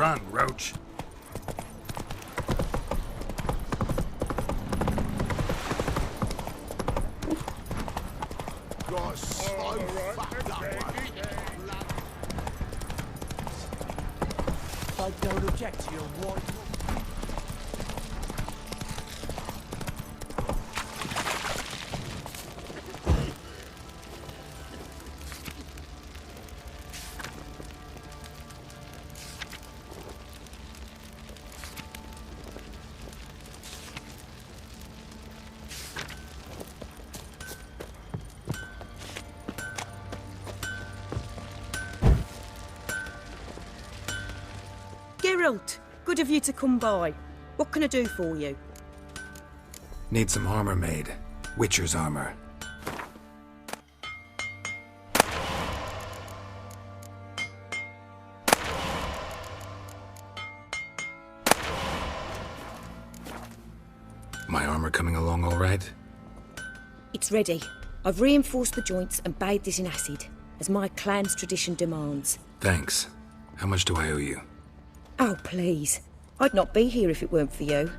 Run, Roach. You're so fucked up. I don't object to your warning. Geralt, good of you to come by. What can I do for you? Need some armor made. Witcher's armor. My armor coming along all right? It's ready. I've reinforced the joints and bathed it in acid, as my clan's tradition demands. Thanks. How much do I owe you? Oh, please. I'd not be here if it weren't for you.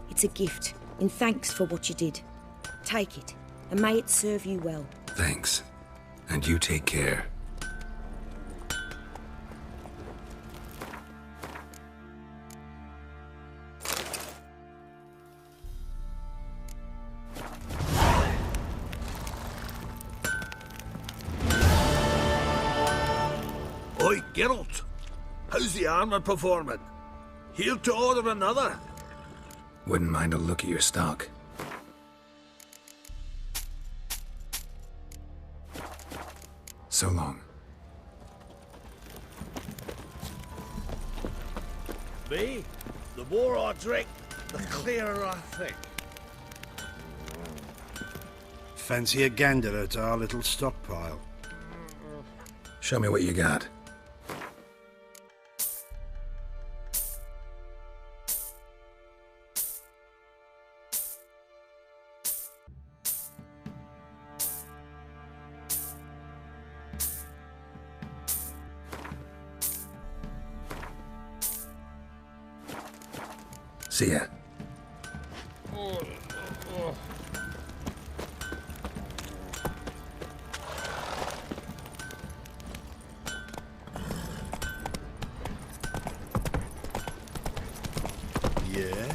It's a gift, in thanks for what you did. Take it, and may it serve you well. Thanks. And you take care. Oi, Geralt. How's the armour performing? Here to order another? Wouldn't mind a look at your stock. So long. Me? The more I drink, the clearer I think. Fancy a gander at our little stockpile? Show me what you got. See ya. Yeah?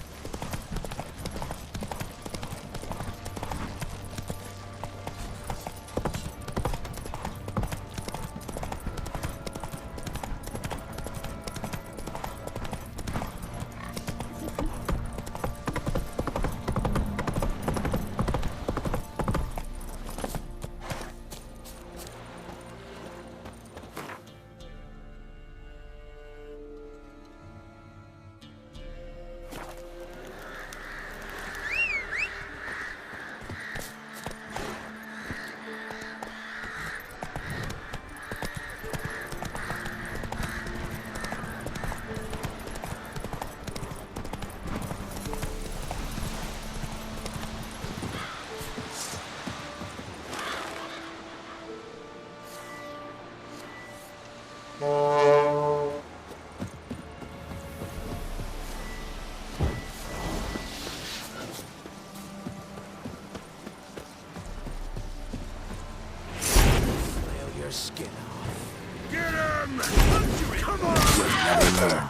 Skin off. Get him! Come on! Never learn.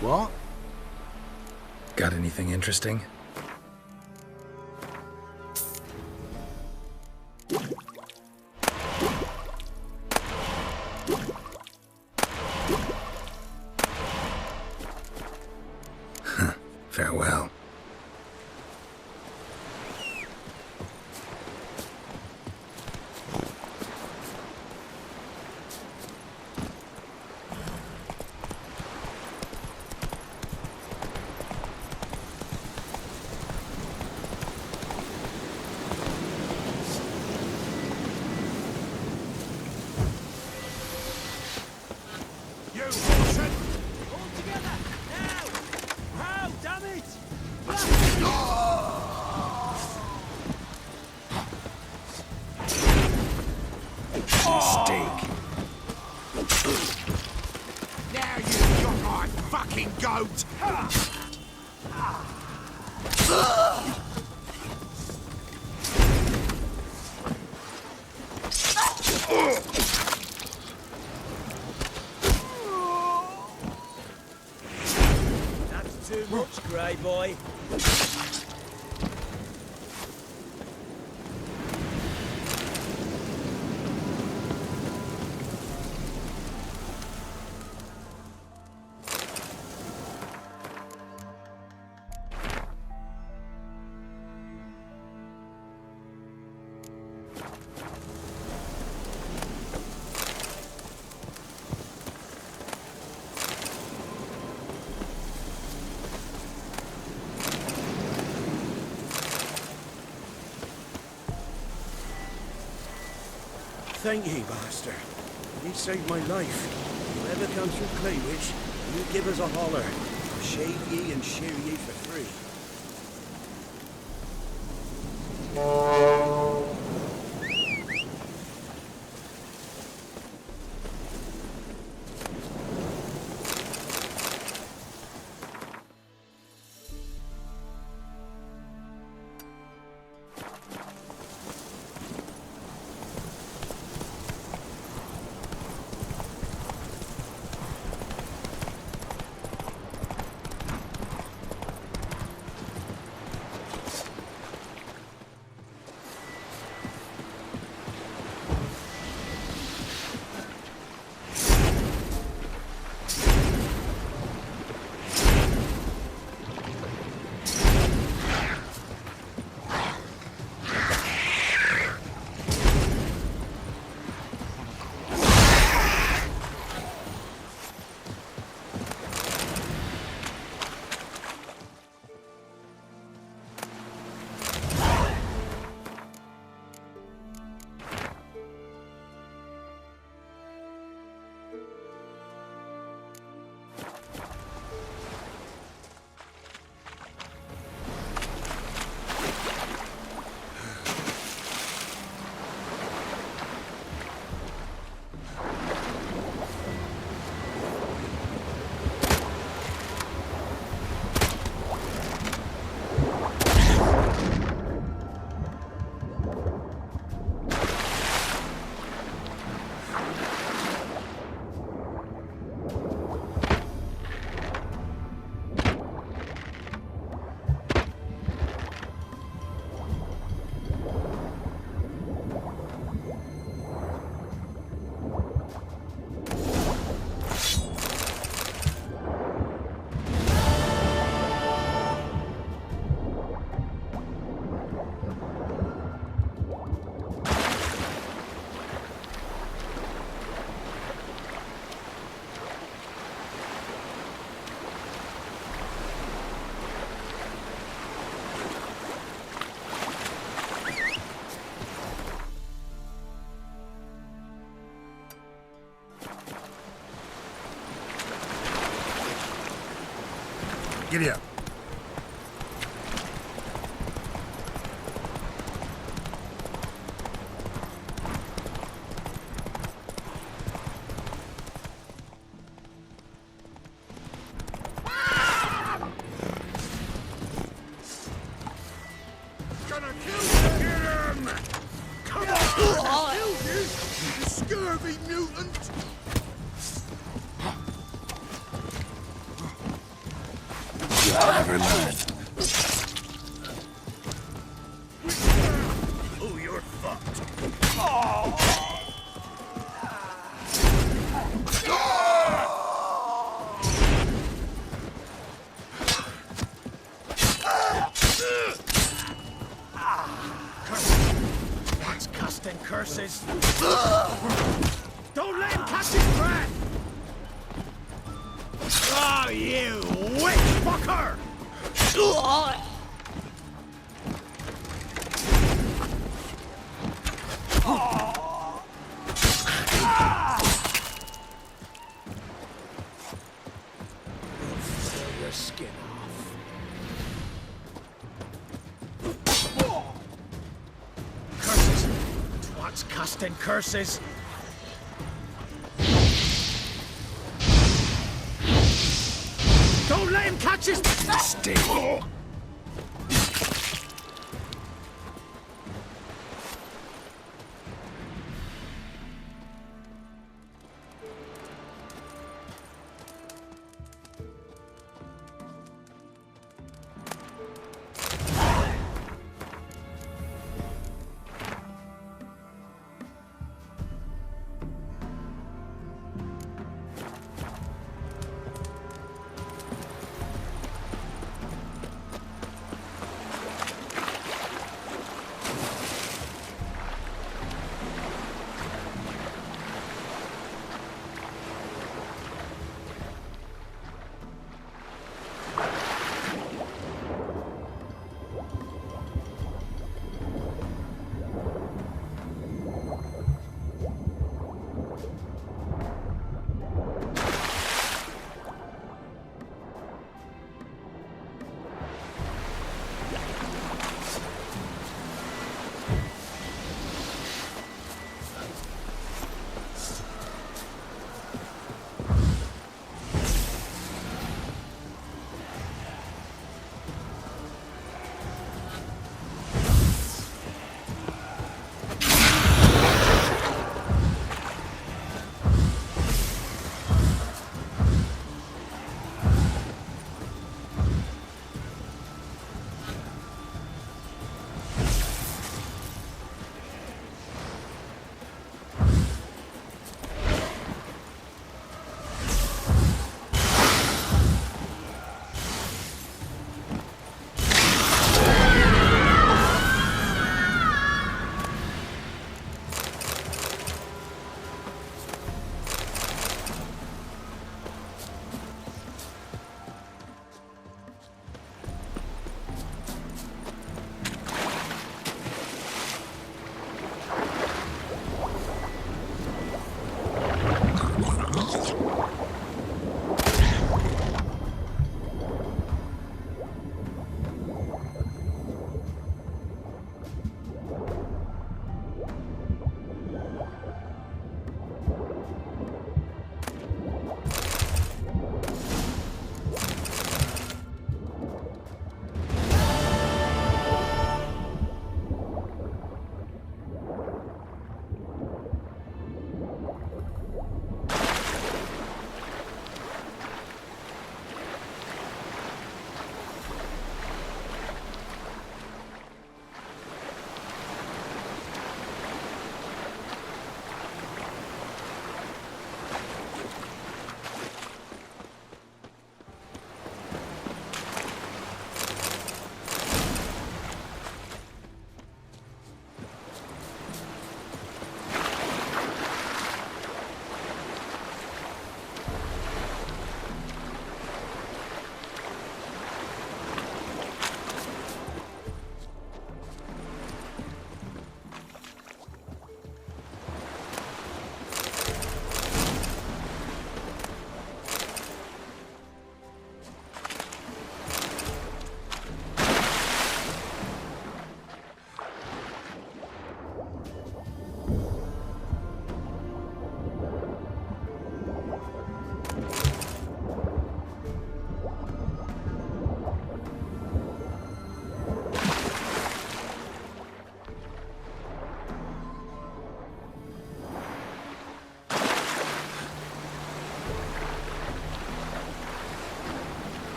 What? Got anything interesting? Fair fucking goat! That's too much, grey boy. Thank ye, master. Ye saved my life. If you ever come through Claywich, you give us a holler. I'll shave ye and shear ye for free. Giddy up. Gonna kill you! Get him! Come on! Kill you! You scurvy mutant! You'll never learn. Oh, you're fucked. What's casting curses? Don't let him catch his breath! Oh, you witch fucker! Tear your skin off. Curses! Twats casting curses! Watch his... Stay.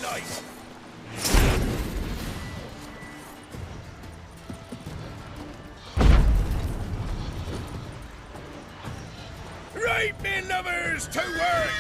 life! Right, men lovers, to work!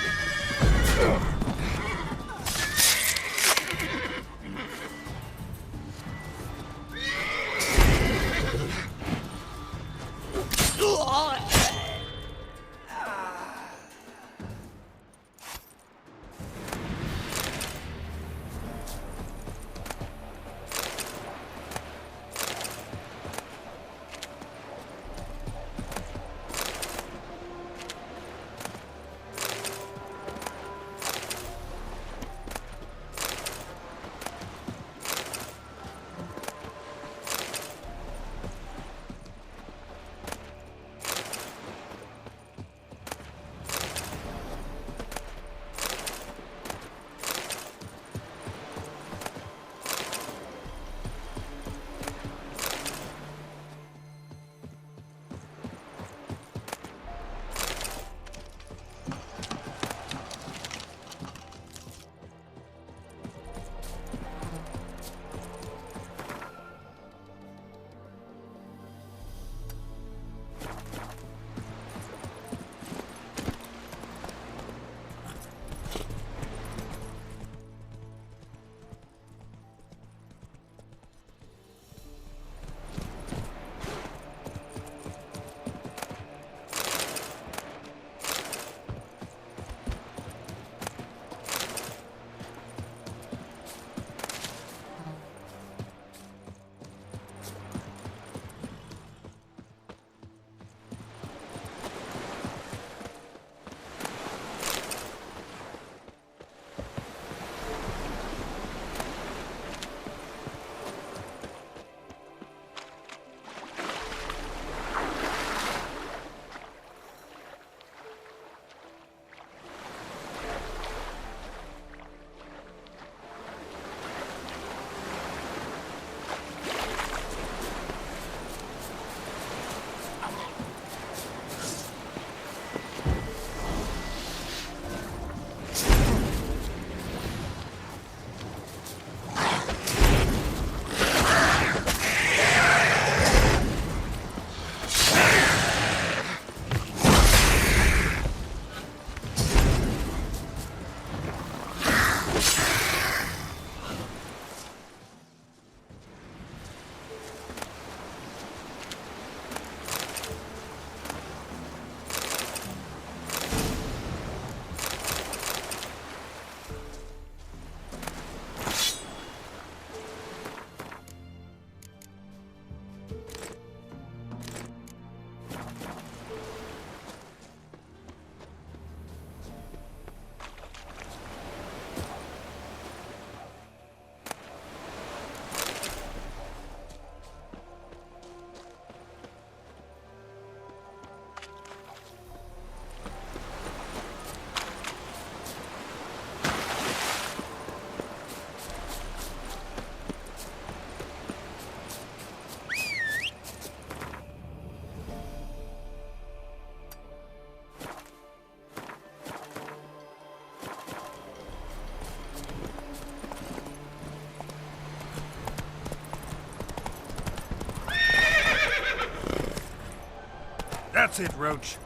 That's it, Roach.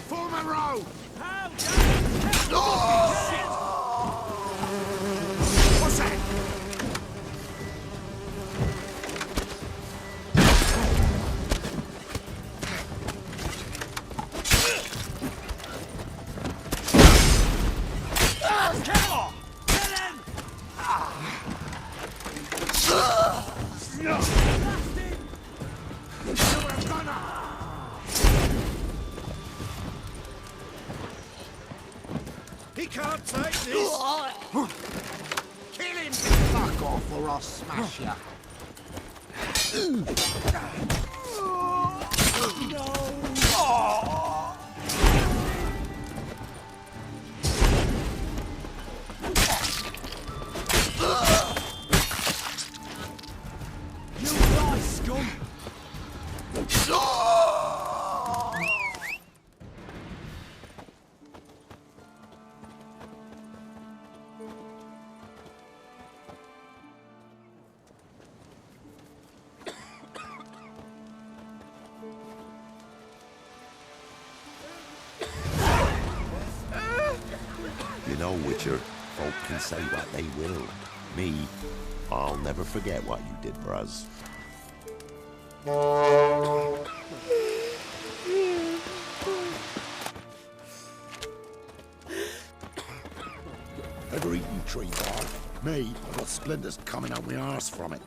Form a row! What's that? He can't take this! Kill him! Fuck off or I'll smash ya! You know, Witcher, folk can say what they will. Me, I'll never forget what you did for us. Ever eaten tree bark? Me, I've got splinters coming out my arse from it.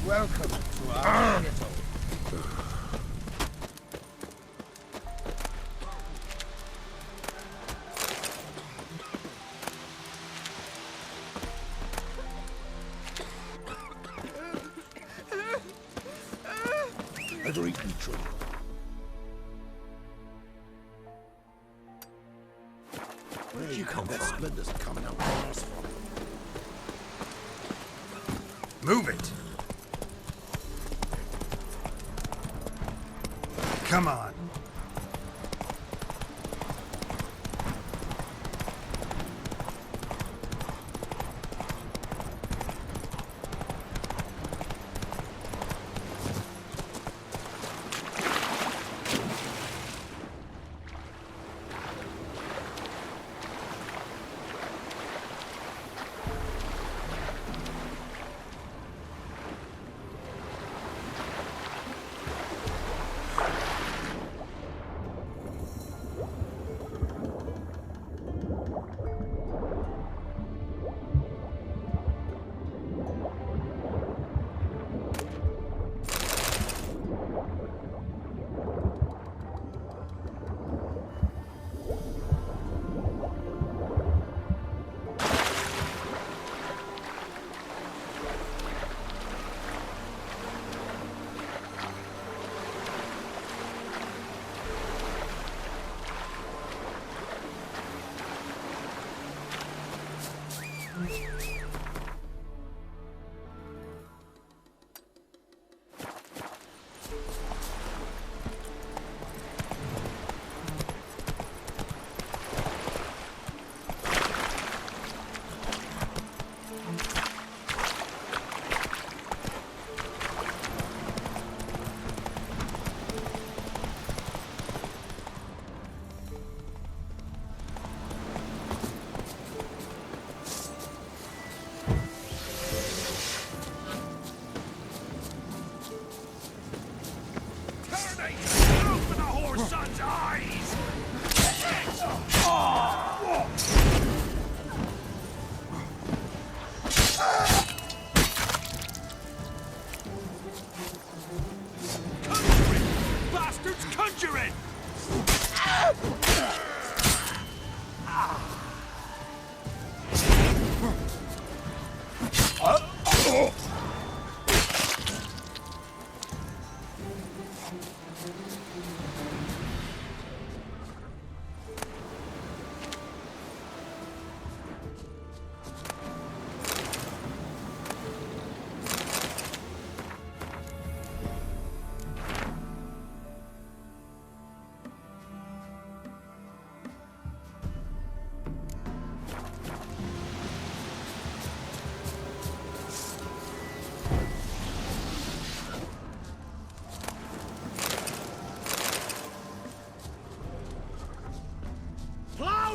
Welcome to our ghetto. Ever eaten tree? Where'd you come That from? splinters coming out my arse from it. Move it! Come on.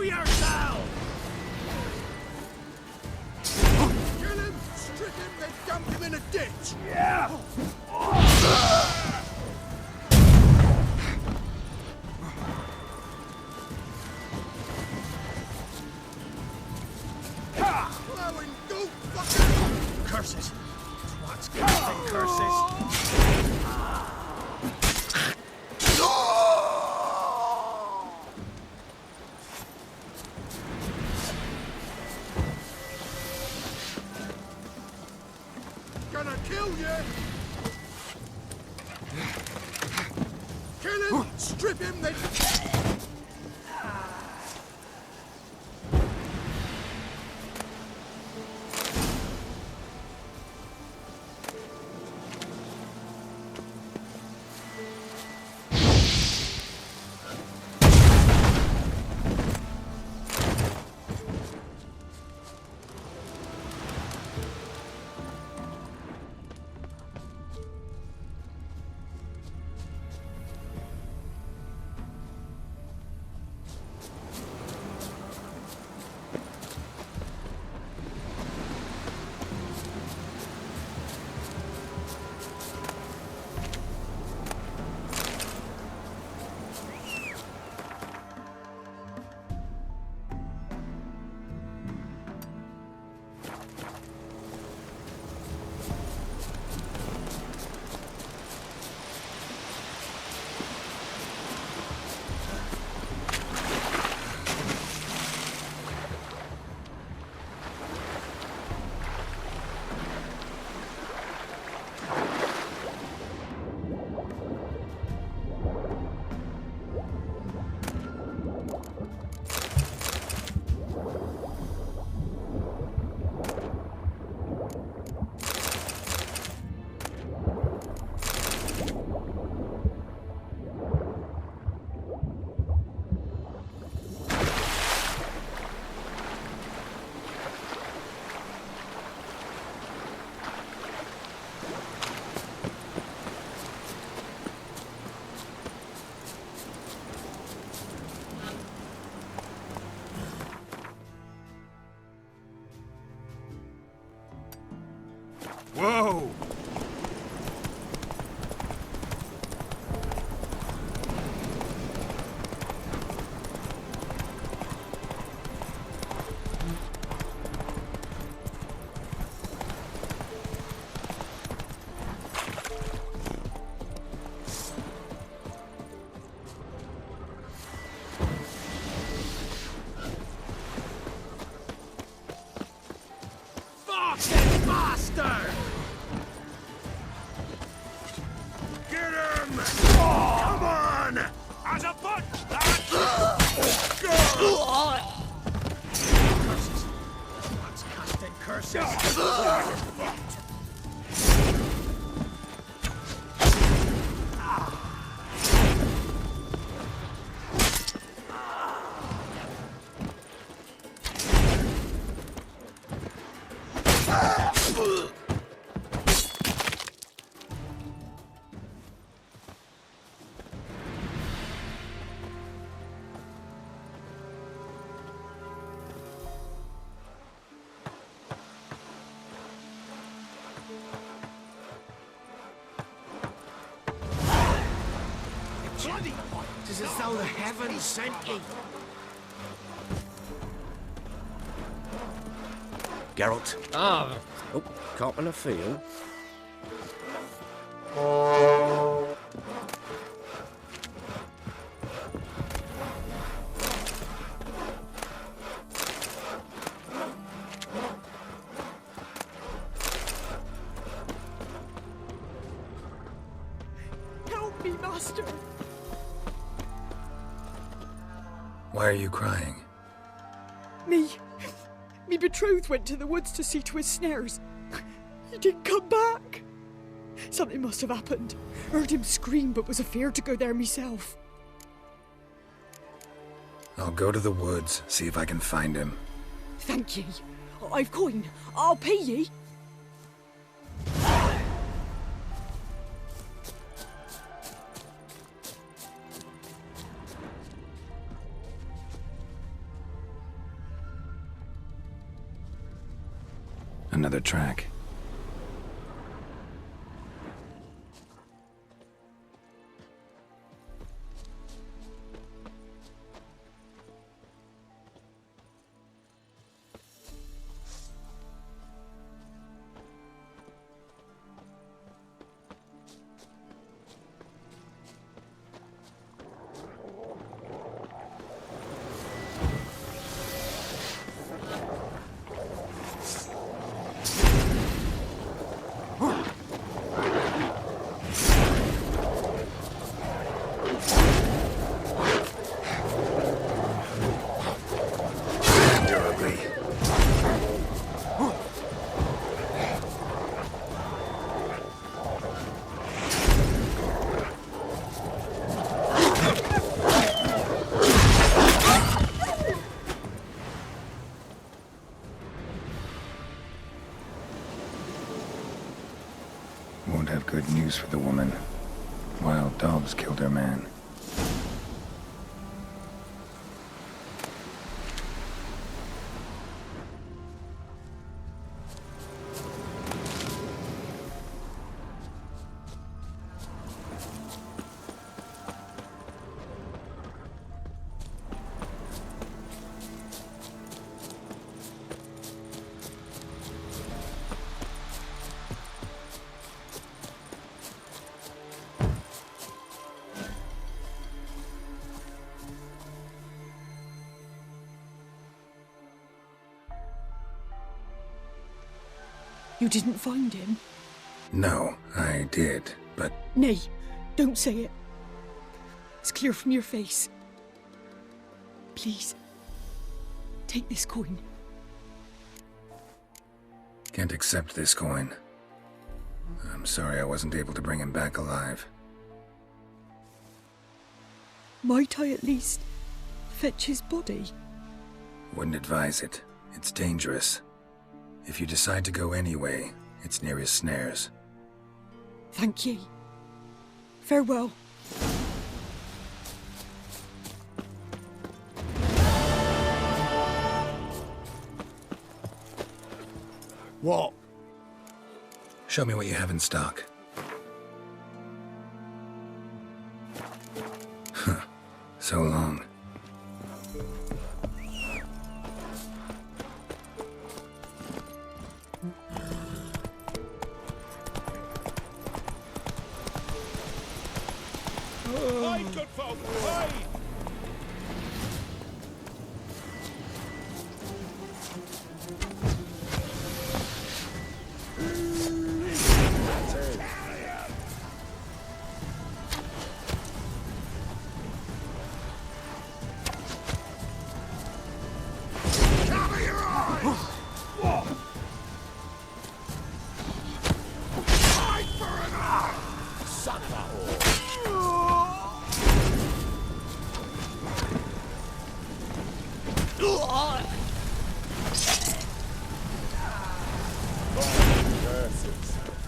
yourself! Kill him, strip him, then dump him in a ditch! Yeah! Plowing goat fucker! Curses! What's casting curses? Gonna kill you! Kill him, strip him, then... Whoa! Fucking bastard! Get him! Come on! As a bunch, curses! What's casting curses? Bloody! It's as though the heavens sent ye. Geralt. Ah, Oh, copping a feel. Help me, Master! Why are you crying? Me betrothed went to the woods to see to his snares. He didn't come back. Something must have happened. Heard him scream, but was afeard to go there myself. I'll go to the woods, see if I can find him. Thank ye. I've coin. I'll pay ye. Another track. Won't have good news for the woman. Wild dogs killed her man. You didn't find him? No, I did, but Nay, don't say it. It's clear from your face. Please, take this coin. can't accept this coin. I'm sorry I wasn't able to bring him back alive. Might I at least fetch his body? Wouldn't advise it. It's dangerous. If you decide to go anyway, it's near his snares. Thank ye. Farewell. What? Show me what you have in stock. Huh. So long. Hide, good folk! Hide!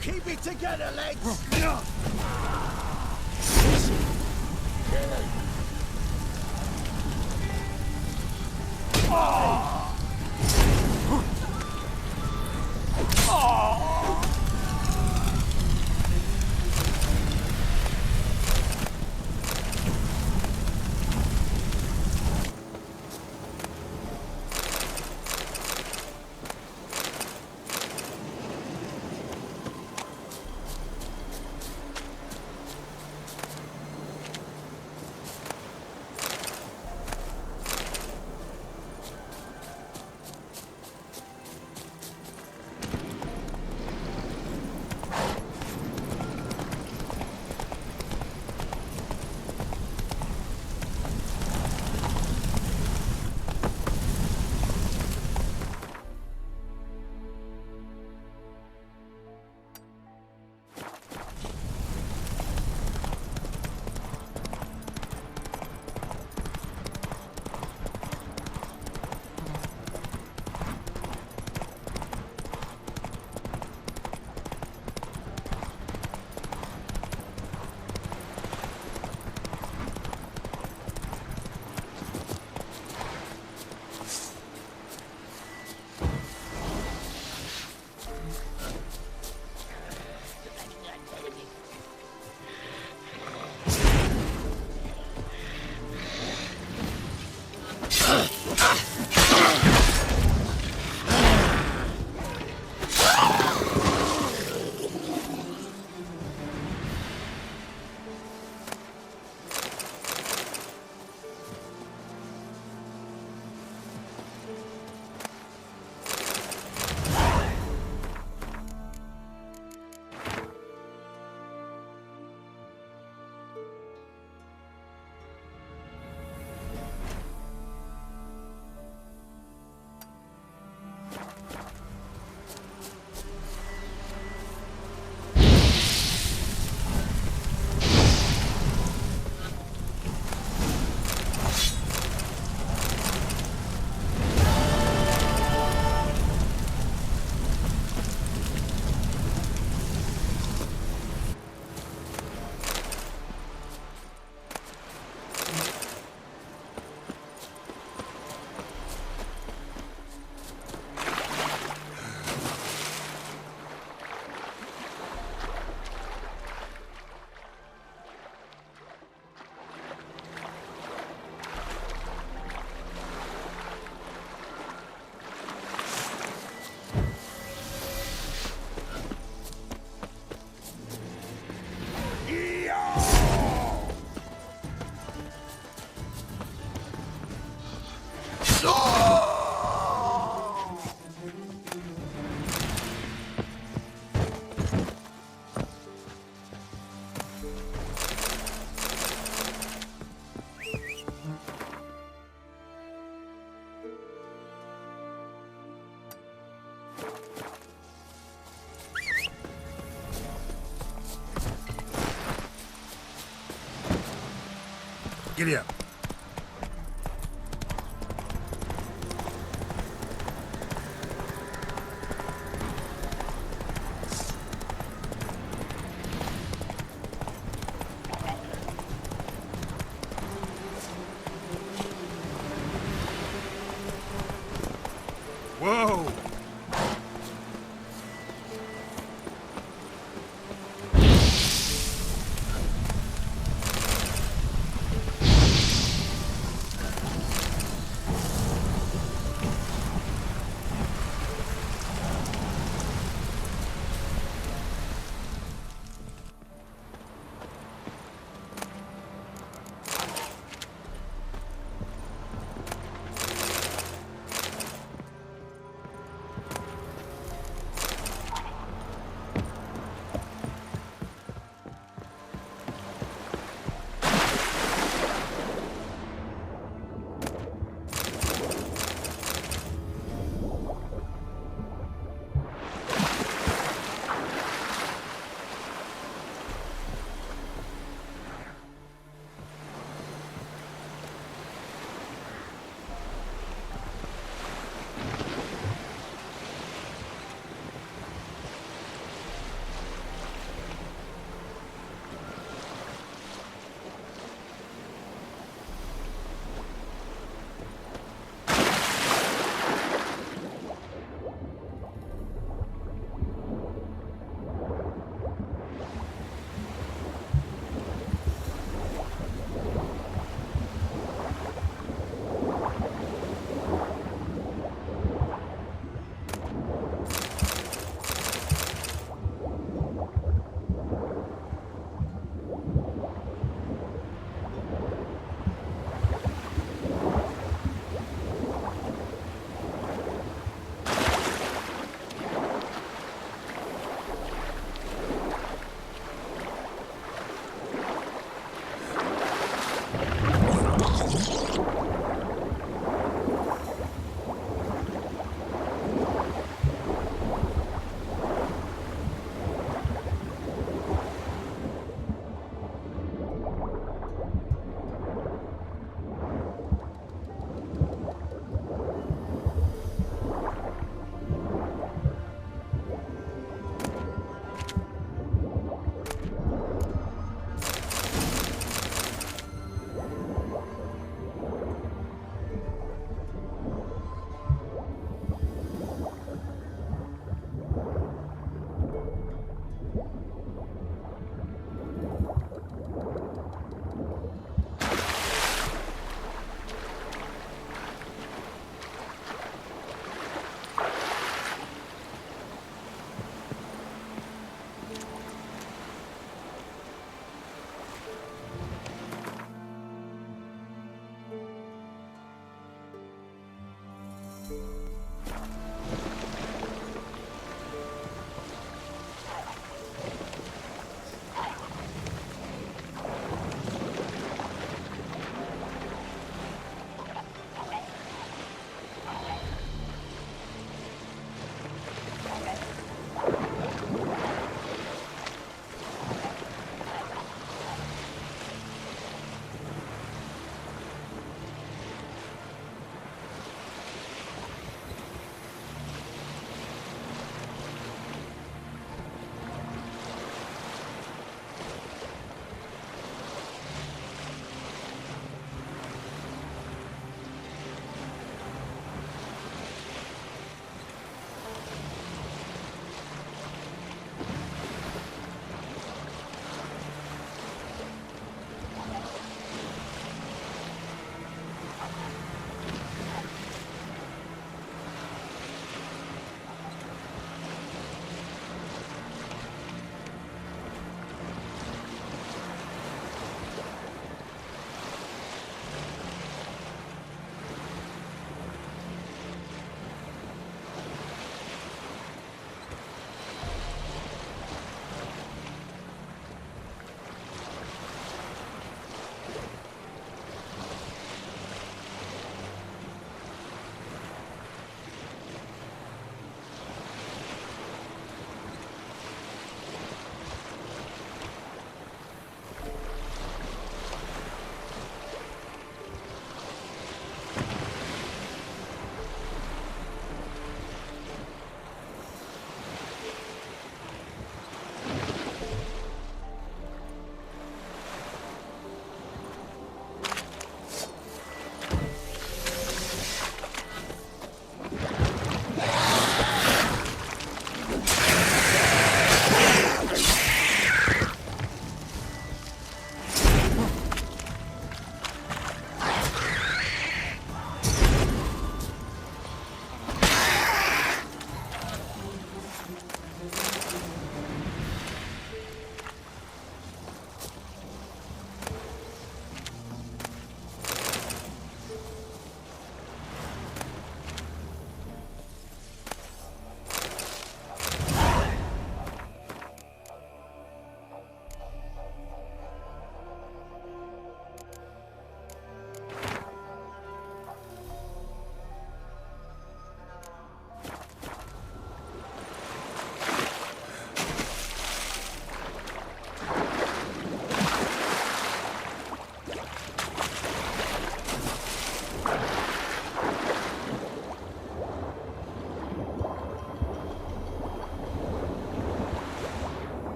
Keep it together, lads! Giddy up. Whoa!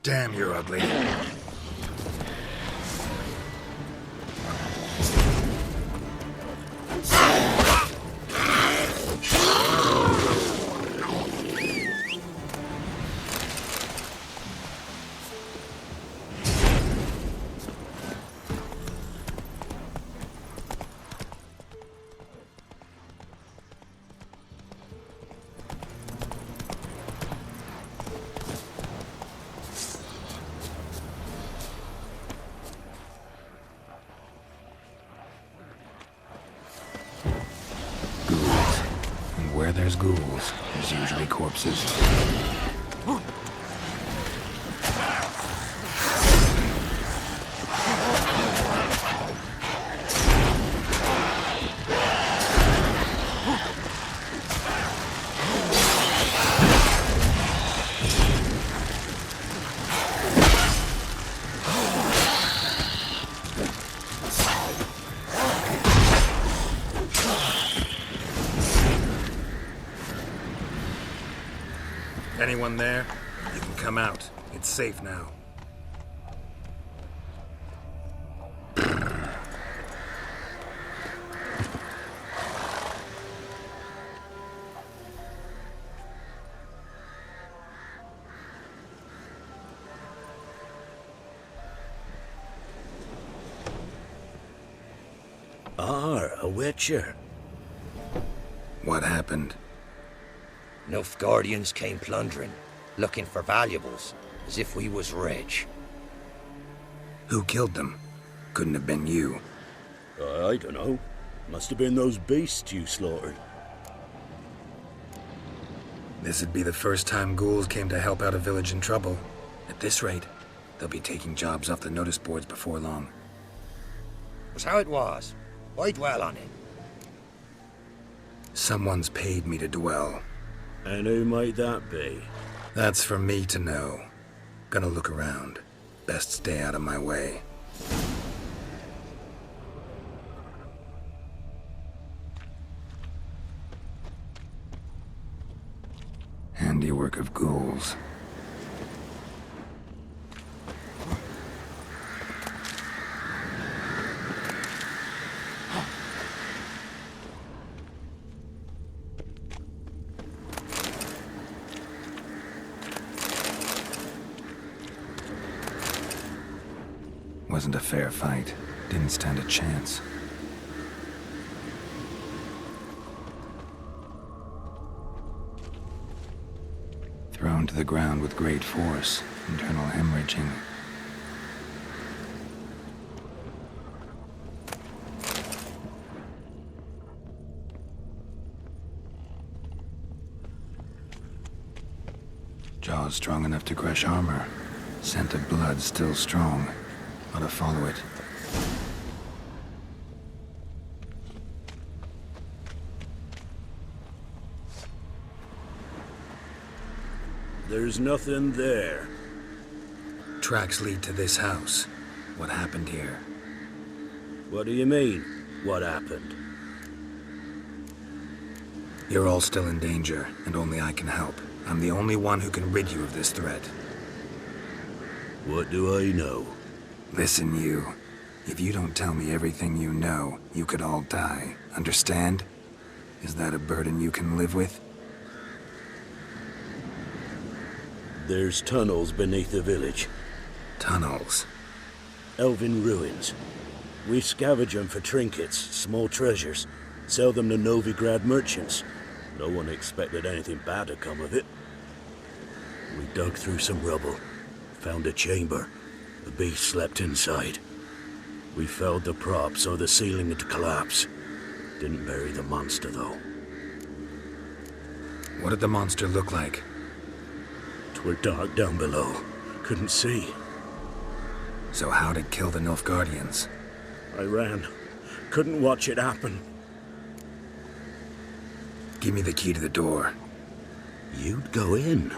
Damn, you're ugly. Where there's ghouls, there's usually corpses. Anyone there? You can come out. It's safe now. A witcher. What happened? Enough Guardians came plundering, looking for valuables, as if we was rich. Who killed them? Couldn't have been you. I don't know. Must have been those beasts you slaughtered. This'd be the first time ghouls came to help out a village in trouble. At this rate, they'll be taking jobs off the notice boards before long. Was how it was. Why dwell on it? Someone's paid me to dwell. And who might that be? That's for me to know. Gonna look around. Best stay out of my way. Handiwork of ghouls. Wasn't a fair fight. Didn't stand a chance. Thrown to the ground with great force, internal hemorrhaging. was strong enough to crush armor. Scent of blood still strong. Ought to follow it. There's nothing there. Tracks lead to this house. What happened here? What do you mean, what happened? You're all still in danger, and only I can help. I'm the only one who can rid you of this threat. What do I know? Listen, you. If you don't tell me everything you know, you could all die. Understand? Is that a burden you can live with? There's tunnels beneath the village. Tunnels? Elven ruins. We scavenge them for trinkets, small treasures. Sell them to Novigrad merchants. No one expected anything bad to come of it. We dug through some rubble. Found a chamber. The beast slept inside. We felled the prop so the ceiling had collapsed. Didn't bury the monster, though. What did the monster look like? 'Twere dark down below. Couldn't see. So how'd it kill the Nilfgaardians? I ran. Couldn't watch it happen. Give me the key to the door. You'd go in.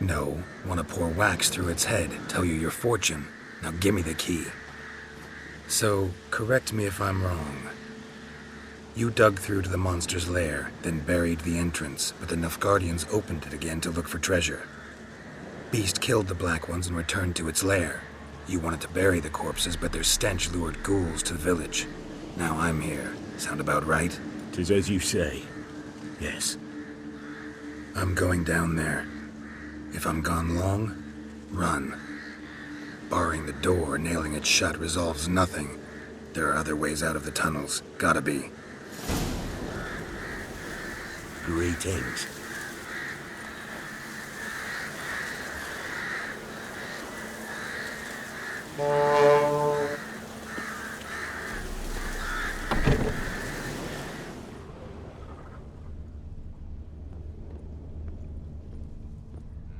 No, want to pour wax through its head, tell you your fortune. Now give me the key. So, correct me if I'm wrong. You dug through to the monster's lair, then buried the entrance, but the Nilfgaardians opened it again to look for treasure. Beast killed the Black Ones and returned to its lair. You wanted to bury the corpses, but their stench lured ghouls to the village. Now I'm here. Sound about right? 'Tis as you say. Yes. I'm going down there. If I'm gone long, run. Barring the door, nailing it shut resolves nothing. There are other ways out of the tunnels. Gotta be. Greetings.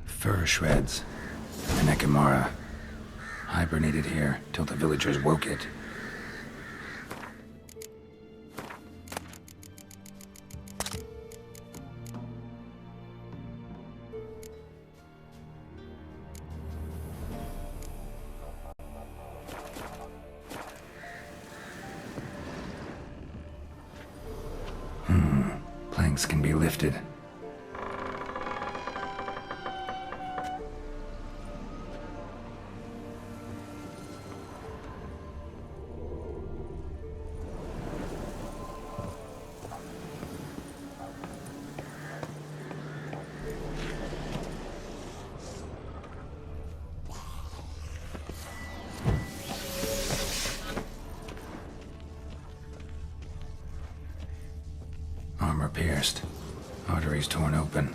Fur shreds. An Ekimara. Hibernated here till the villagers woke it. Planks can be lifted. Armor pierced. Arteries torn open.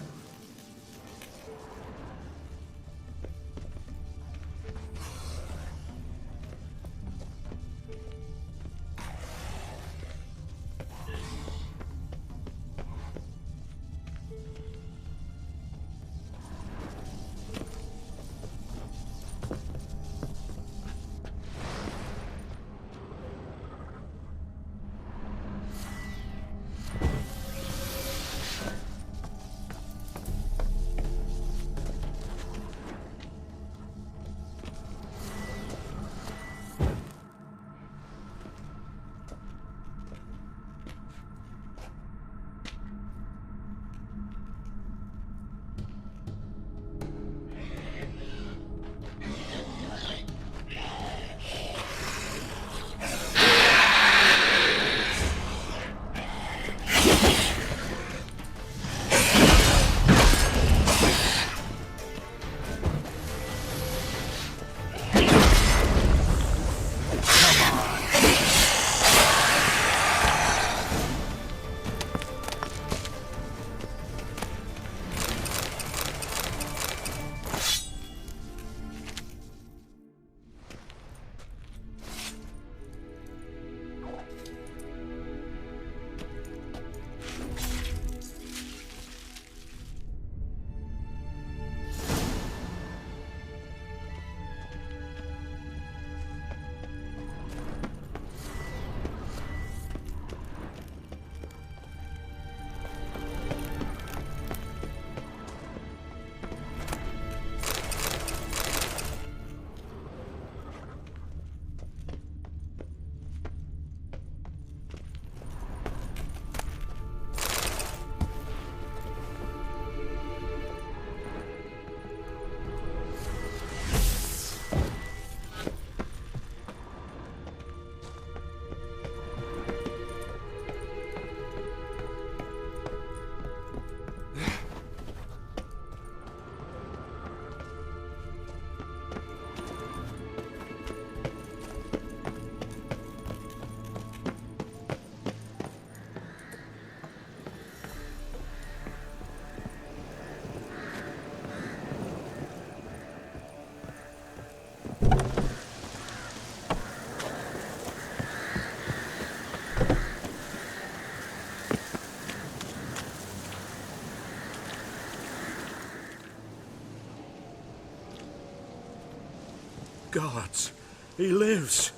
Gods, he lives.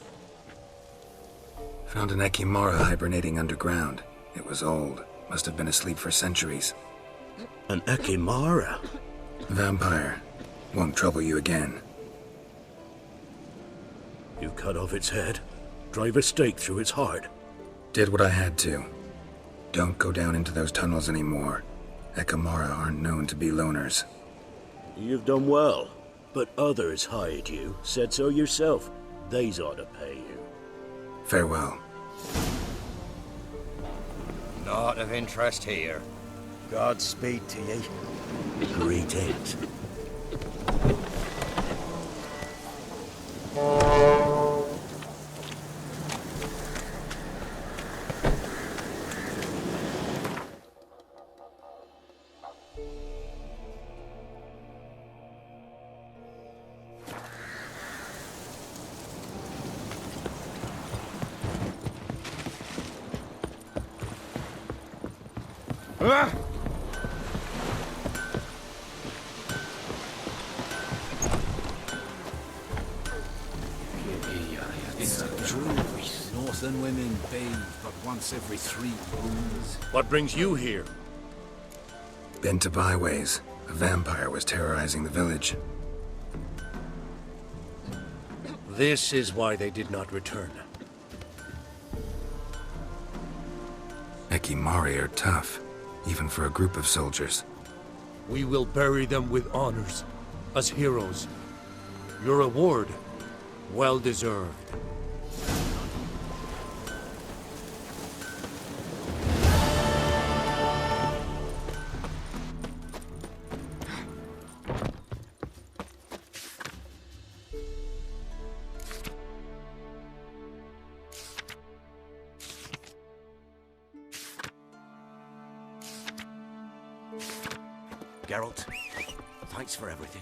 Found an Ekimara hibernating underground. It was old. Must have been asleep for centuries. An Ekimara? Vampire. Won't trouble you again. You cut off its head, drive a stake through its heart. Did what I had to. Don't go down into those tunnels anymore. Ekimara aren't known to be loners. You've done well, but others hired you. Said so yourself. They's ought to pay you. Farewell. Not of interest here. Godspeed to ye. Greetings. It's a truth. Northern women bathe but once every 3 moons. What brings you here? Been to Byways. A vampire was terrorizing the village. This is why they did not return. Ekimari are tough, even for a group of soldiers. We will bury them with honors, as heroes. Your reward, well deserved. Geralt, thanks for everything.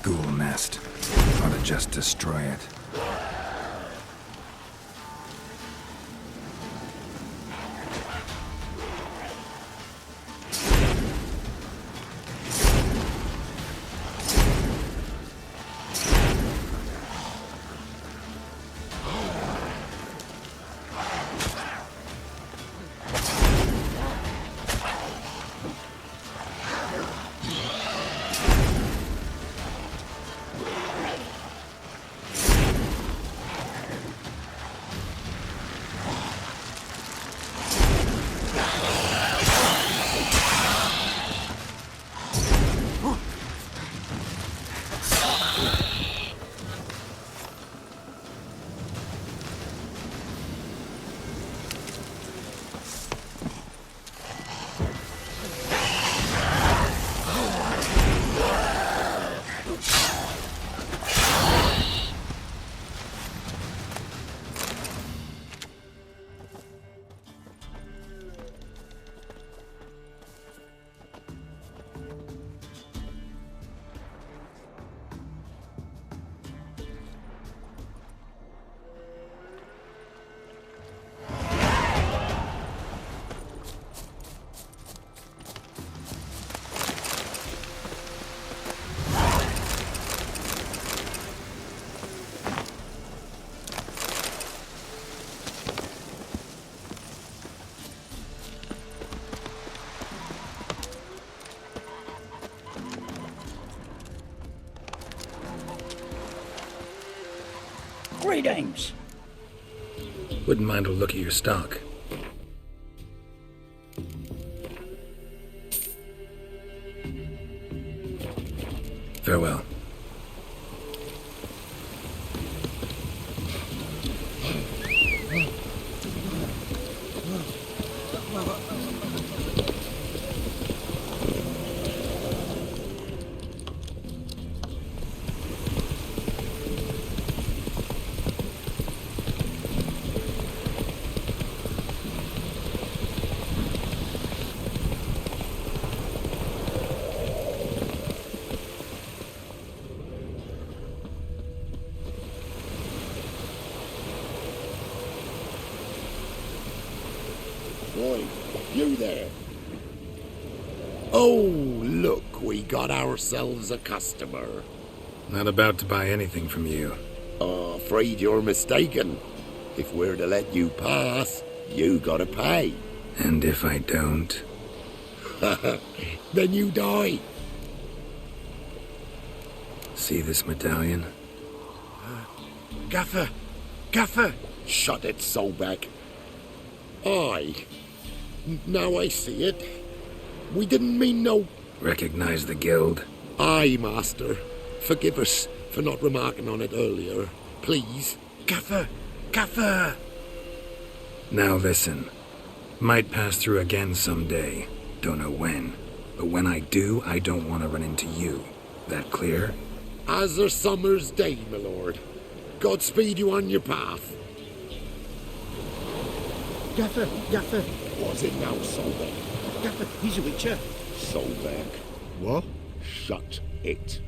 Ghoul nest. Ought to just destroy it. Greetings. Wouldn't mind a look at your stock. Farewell. Oi, you there? Oh, look, we got ourselves a customer. Not about to buy anything from you. Afraid you're mistaken. If we're to let you pass, you gotta pay. And if I don't? Then you die. See this medallion? Gaffer! Gaffer! Shut it, Solbeck. Aye. Now I see it. We didn't mean no... Recognize the guild? Aye, Master. Forgive us for not remarking on it earlier. Please. Gaffer! Gaffer! Now listen. Might pass through again someday. Don't know when. But when I do, I don't want to run into you. That clear? As a summer's day, my lord. Godspeed you on your path. Gaffer, Gaffer. What's it now, Solbeck? Gaffer, he's a witcher. Solbeck. What? Shut it.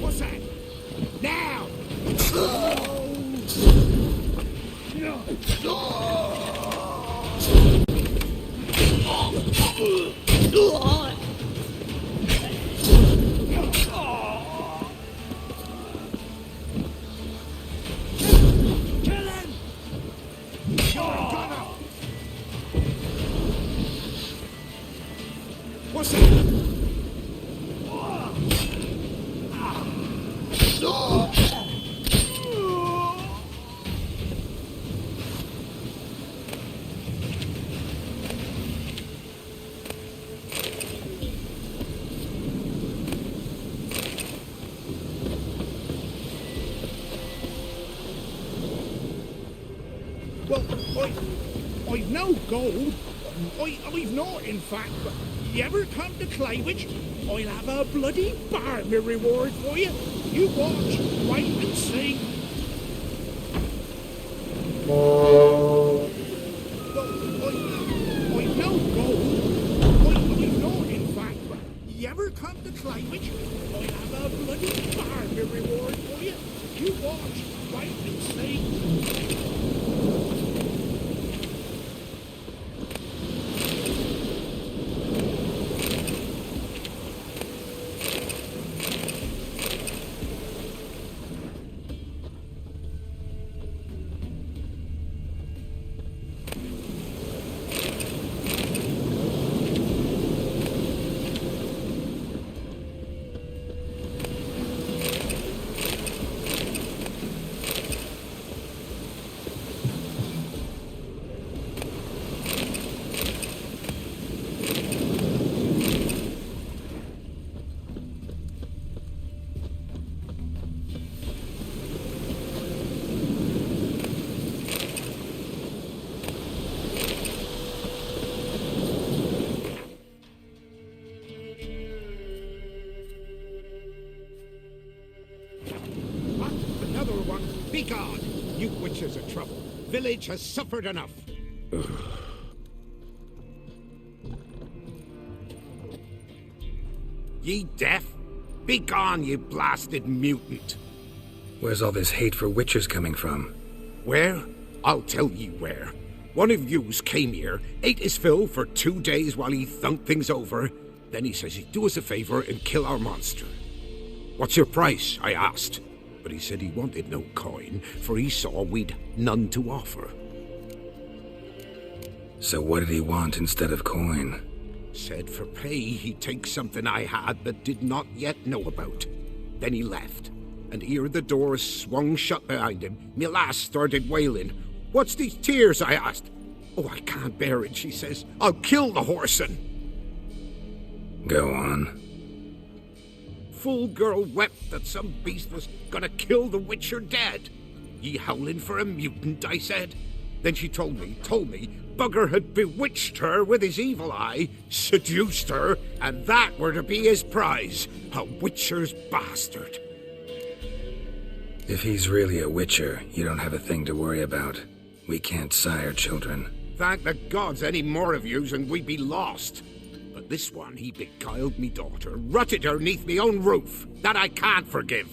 What's that? Now! Kill him! What's that? Well, I've no gold. I've not, in fact, but you ever come to Claywich, I'll have a bloody barmy reward for you. You watch, wait and see. Well, I've no gold. I've not, in fact, but you ever come to Claywich, I'll have a bloody barmy reward for you. You watch, wait and see. Be gone! You witches of trouble. Village has suffered enough. Ye deaf? Be gone, you blasted mutant! Where's all this hate for witchers coming from? Where? I'll tell ye where. One of yous came here, ate his fill for 2 days while he thunked things over. Then he says he'd do us a favor and kill our monster. What's your price? I asked. But he said he wanted no coin, for he saw we'd none to offer. So what did he want instead of coin? Said for pay he'd take something I had but did not yet know about. Then he left, and ere the door swung shut behind him, me lass started wailing. What's these tears? I asked. Oh, I can't bear it, she says. I'll kill the whoreson. Go on. Full girl wept that some beast was gonna kill the witcher dead. Ye howling for a mutant, I said. Then she told me, Bugger had bewitched her with his evil eye, seduced her, and that were to be his prize, a witcher's bastard. If he's really a witcher, you don't have a thing to worry about. We can't sire children. Thank the gods any more of yous and we'd be lost. But this one, he beguiled me daughter, rutted her neath me own roof. That I can't forgive.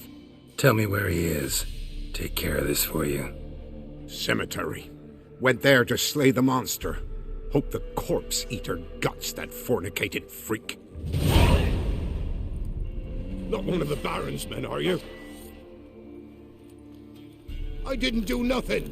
Tell me where he is. Take care of this for you. Cemetery. Went there to slay the monster. Hope the corpse eat her guts, that fornicated freak. Not one of the Baron's men, are you? I didn't do nothing.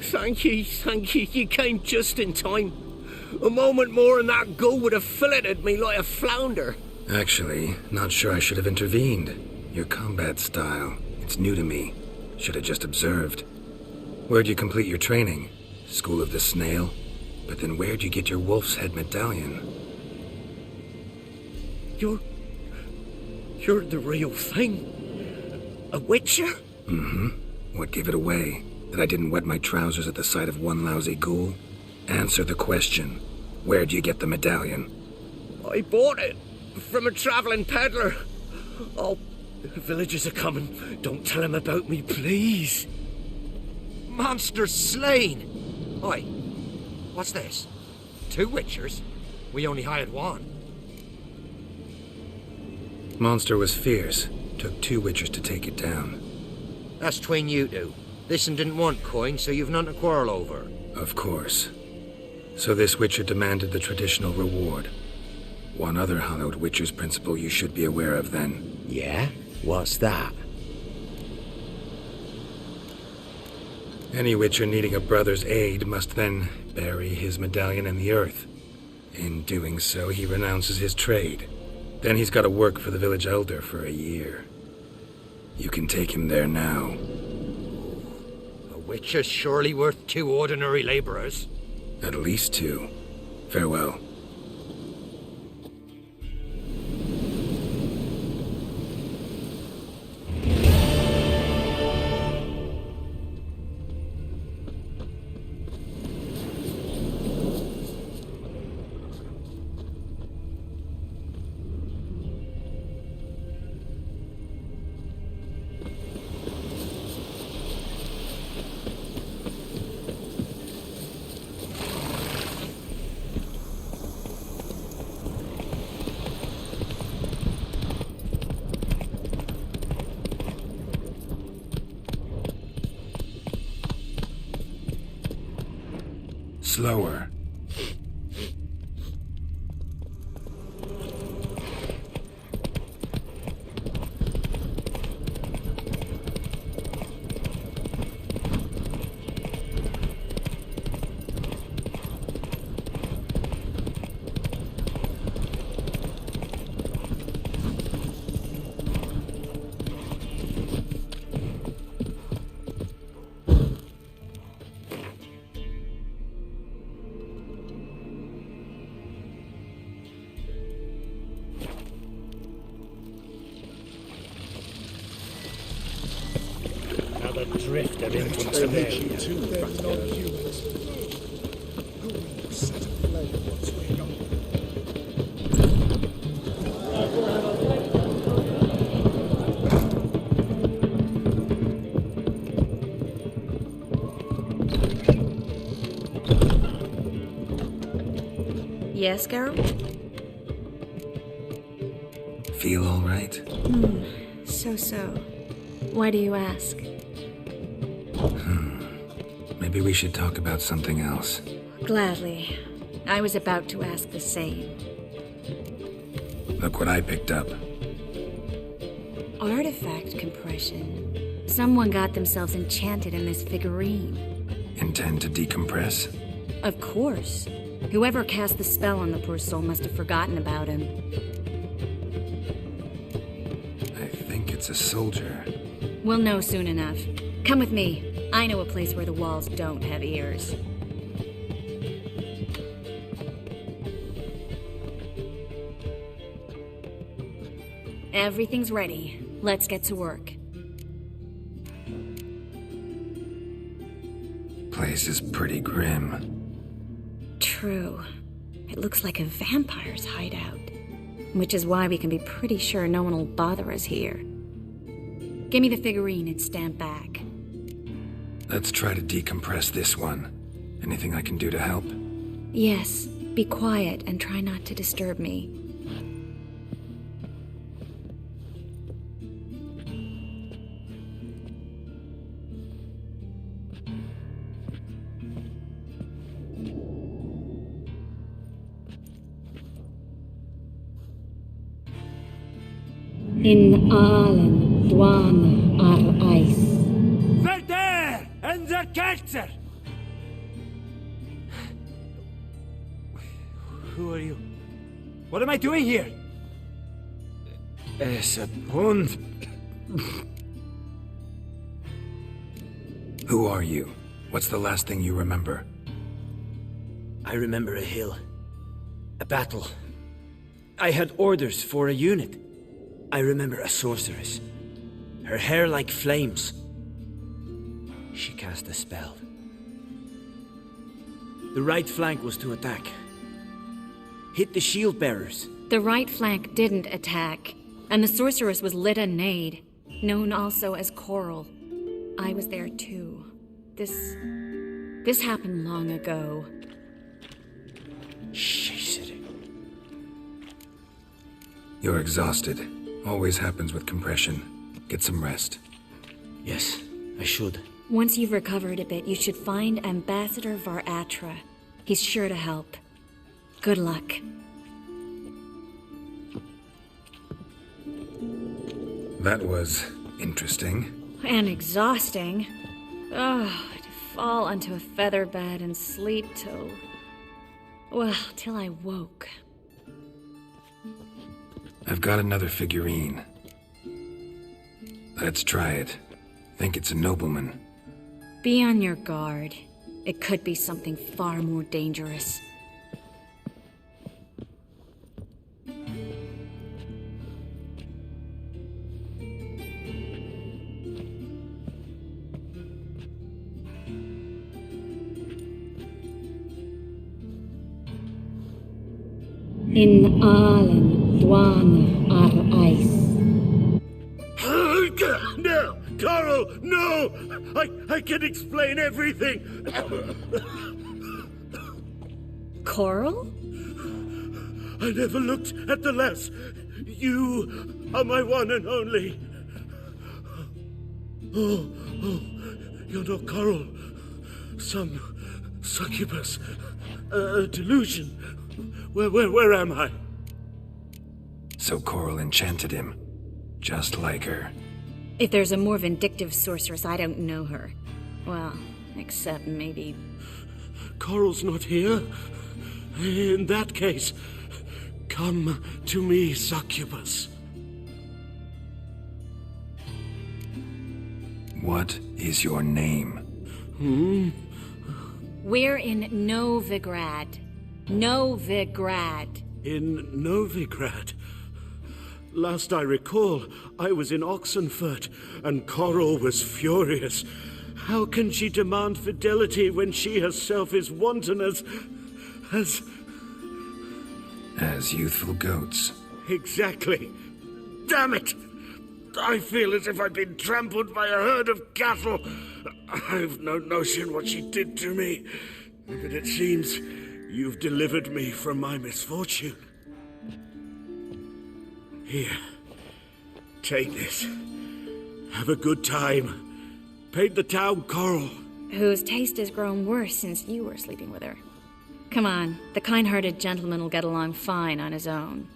Thank ye, you came just in time. A moment more and that gull would have filleted me like a flounder. Actually, not sure I should have intervened. Your combat style, it's new to me. Should have just observed. Where'd you complete your training? School of the Snail? But then where'd you get your wolf's head medallion? You're the real thing? A witcher? Mm-hmm. What gave it away? That I didn't wet my trousers at the sight of one lousy ghoul? Answer the question. Where'd you get the medallion? I bought it from a traveling peddler. Oh, the villagers are coming. Don't tell him about me, please. Monster slain! Oi, what's this? 2 witchers? We only hired one. Monster was fierce. Took 2 witchers to take it down. That's tween you two. This one didn't want coin, so you've none to quarrel over. Of course. So this witcher demanded the traditional reward. One other hallowed witcher's principle you should be aware of then. Yeah? What's that? Any witcher needing a brother's aid must then bury his medallion in the earth. In doing so, he renounces his trade. Then he's got to work for the village elder for a year. You can take him there now. Which is surely worth 2 ordinary laborers. At least 2. Farewell. Slower. Another drifter into the They're not humans. Set aflame. What's going on? Yes, Carol? Feel all right? So. Why do you ask? Maybe we should talk about something else. Gladly. I was about to ask the same. Look what I picked up. Artifact compression. Someone got themselves enchanted in this figurine. Intend to decompress? Of course. Whoever cast the spell on the poor soul must have forgotten about him. I think it's a soldier. We'll know soon enough. Come with me. I know a place where the walls don't have ears. Everything's ready. Let's get to work. Place is pretty grim. True. It looks like a vampire's hideout. Which is why we can be pretty sure no one will bother us here. Give me the figurine and stand back. Let's try to decompress this one. Anything I can do to help? Yes, be quiet and try not to disturb me. In Allen, Dwana, ar Eis. They're there! And the character! Who are you? What am I doing here? Es a hund. Who are you? What's the last thing you remember? I remember a hill. A battle. I had orders for a unit. I remember a sorceress. Her hair like flames. She cast a spell. The right flank was to attack. Hit the shield bearers. The right flank didn't attack, and the sorceress was Lyda Nade, known also as Coral. I was there too. This happened long ago. Shit. You're exhausted. Always happens with compression. Get some rest. Yes, I should. Once you've recovered a bit, you should find Ambassador Varatra. He's sure to help. Good luck. That was interesting. And exhausting. Oh, to fall onto a feather bed and sleep till... well, till I woke. I've got another figurine. Let's try it. Think it's a nobleman. Be on your guard. It could be something far more dangerous. In Allen, Dwana, ar Eis. No! Carl, no! I can explain everything! Coral? I never looked at the lass. You are my one and only. Oh, you're not Coral. Succubus. A delusion. Where am I? So Coral enchanted him. Just like her. If there's a more vindictive sorceress, I don't know her. Well, except maybe... Coral's not here. In that case, come to me, Succubus. What is your name? We're in Novigrad. Novigrad. In Novigrad? Last I recall, I was in Oxenfurt, and Coral was furious. How can she demand fidelity when she herself is wanton as youthful goats. Exactly. Damn it! I feel as if I've been trampled by a herd of cattle. I've no notion what she did to me, but it seems you've delivered me from my misfortune. Here, take this. Have a good time. Paint the town, Coral. Whose taste has grown worse since you were sleeping with her. Come on, the kind-hearted gentleman will get along fine on his own.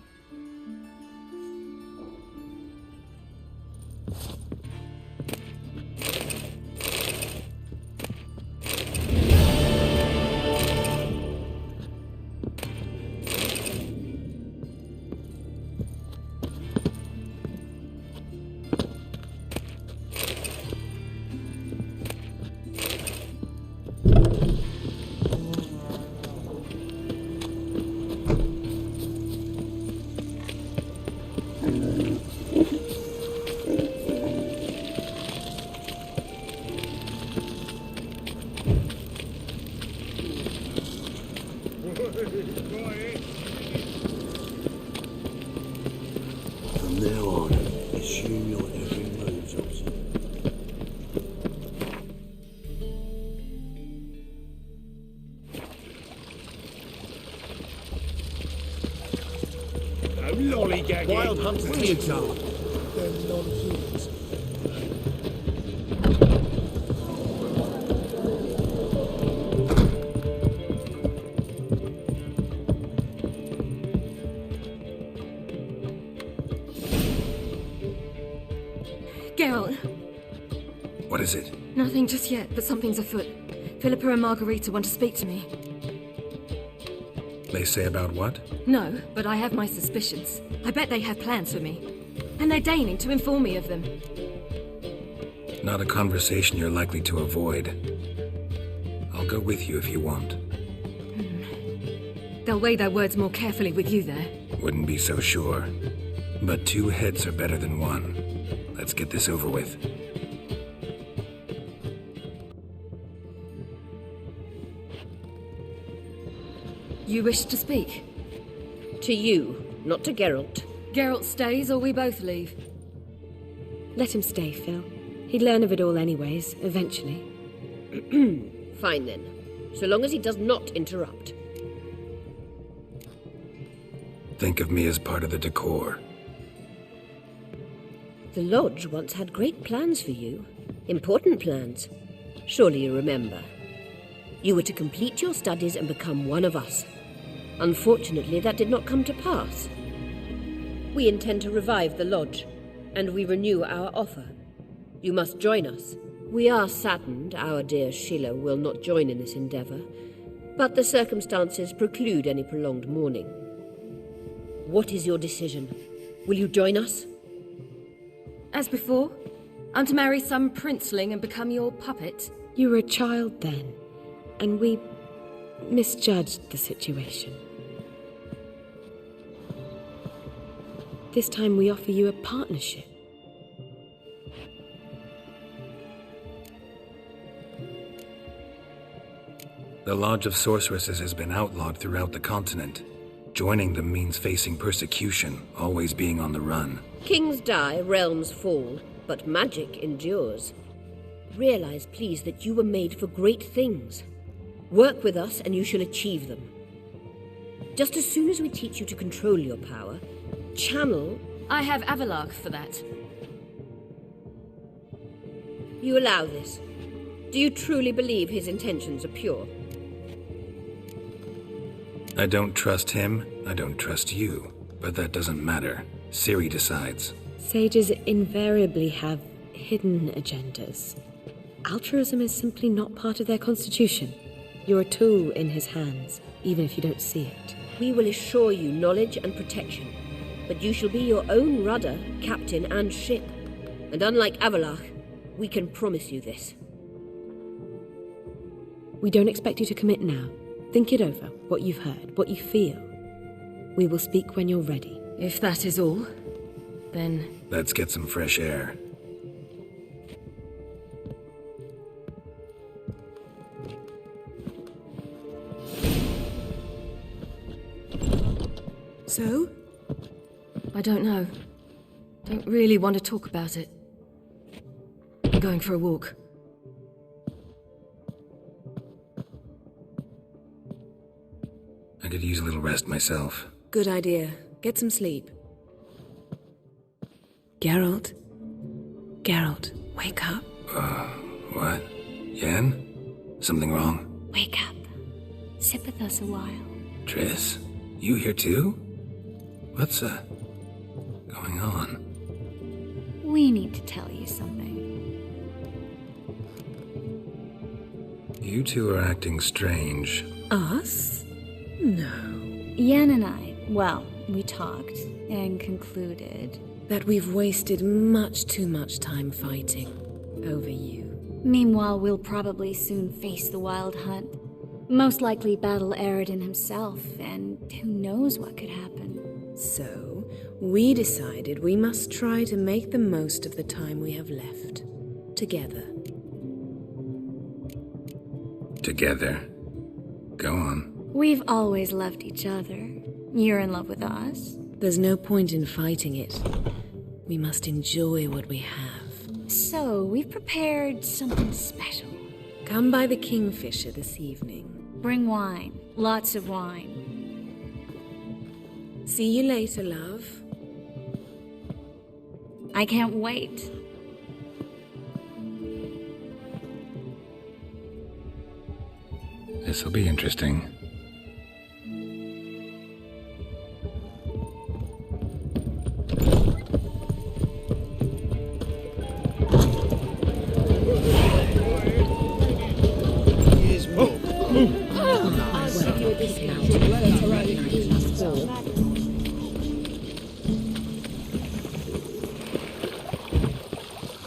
From now on, assume your every move, Johnson. No lollygagging. Wild hunters Will you, John? They're non-humans. Geralt. What is it? Nothing just yet, but something's afoot. Philippa and Margarita want to speak to me. They say about what? No, but I have my suspicions. I bet they have plans for me. And they're deigning to inform me of them. Not a conversation you're likely to avoid. I'll go with you if you want. They'll weigh their words more carefully with you there. Wouldn't be so sure. But 2 heads are better than 1. Let's get this over with. You wish to speak? To you, not to Geralt. Geralt stays or we both leave? Let him stay, Phil. He'd learn of it all anyways, eventually. Fine then. So long as he does not interrupt. Think of me as part of the decor. The Lodge once had great plans for you. Important plans. Surely you remember. You were to complete your studies and become one of us. Unfortunately, that did not come to pass. We intend to revive the Lodge, and we renew our offer. You must join us. We are saddened our dear Sheila will not join in this endeavor, but the circumstances preclude any prolonged mourning. What is your decision? Will you join us? As before? I'm to marry some princeling and become your puppet? You were a child then, and we misjudged the situation. This time we offer you a partnership. The Lodge of Sorceresses has been outlawed throughout the continent. Joining them means facing persecution, always being on the run. Kings die, realms fall, but magic endures. Realize, please, that you were made for great things. Work with us and you shall achieve them. Just as soon as we teach you to control your power, channel... I have Avalark for that. You allow this? Do you truly believe his intentions are pure? I don't trust him, I don't trust you. But that doesn't matter. Ciri decides. Sages invariably have hidden agendas. Altruism is simply not part of their constitution. You're a tool in his hands, even if you don't see it. We will assure you knowledge and protection, but you shall be your own rudder, captain, and ship. And unlike Avalach, we can promise you this. We don't expect you to commit now. Think it over, what you've heard, what you feel. We will speak when you're ready. If that is all, then... Let's get some fresh air. So? I don't know. Don't really want to talk about it. I'm going for a walk. I could use a little rest myself. Good idea. Get some sleep. Geralt? Geralt, wake up. What? Yen? Something wrong? Wake up. Sit with us a while. Triss? You here too? What's, going on? We need to tell you something. You two are acting strange. Us? No. Yen and I, well, we talked and concluded that we've wasted much too much time fighting over you. Meanwhile, we'll probably soon face the Wild Hunt. Most likely battle Aridin himself, and who knows what could happen. So, we decided we must try to make the most of the time we have left. Together. Together? Go on. We've always loved each other. You're in love with us. There's no point in fighting it. We must enjoy what we have. So, we've prepared something special. Come by the Kingfisher this evening. Bring wine. Lots of wine. See you later, love. I can't wait. This'll be interesting.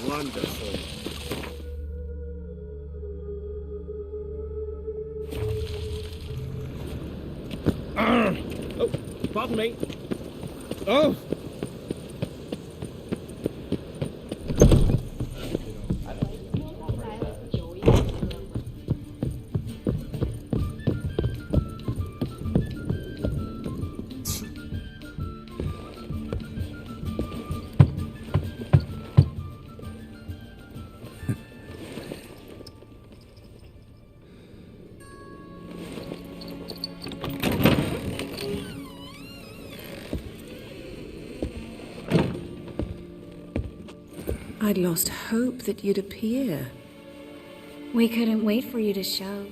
Wonderful. Oh, pardon me. Oh. I'd lost hope that you'd appear. We couldn't wait for you to show.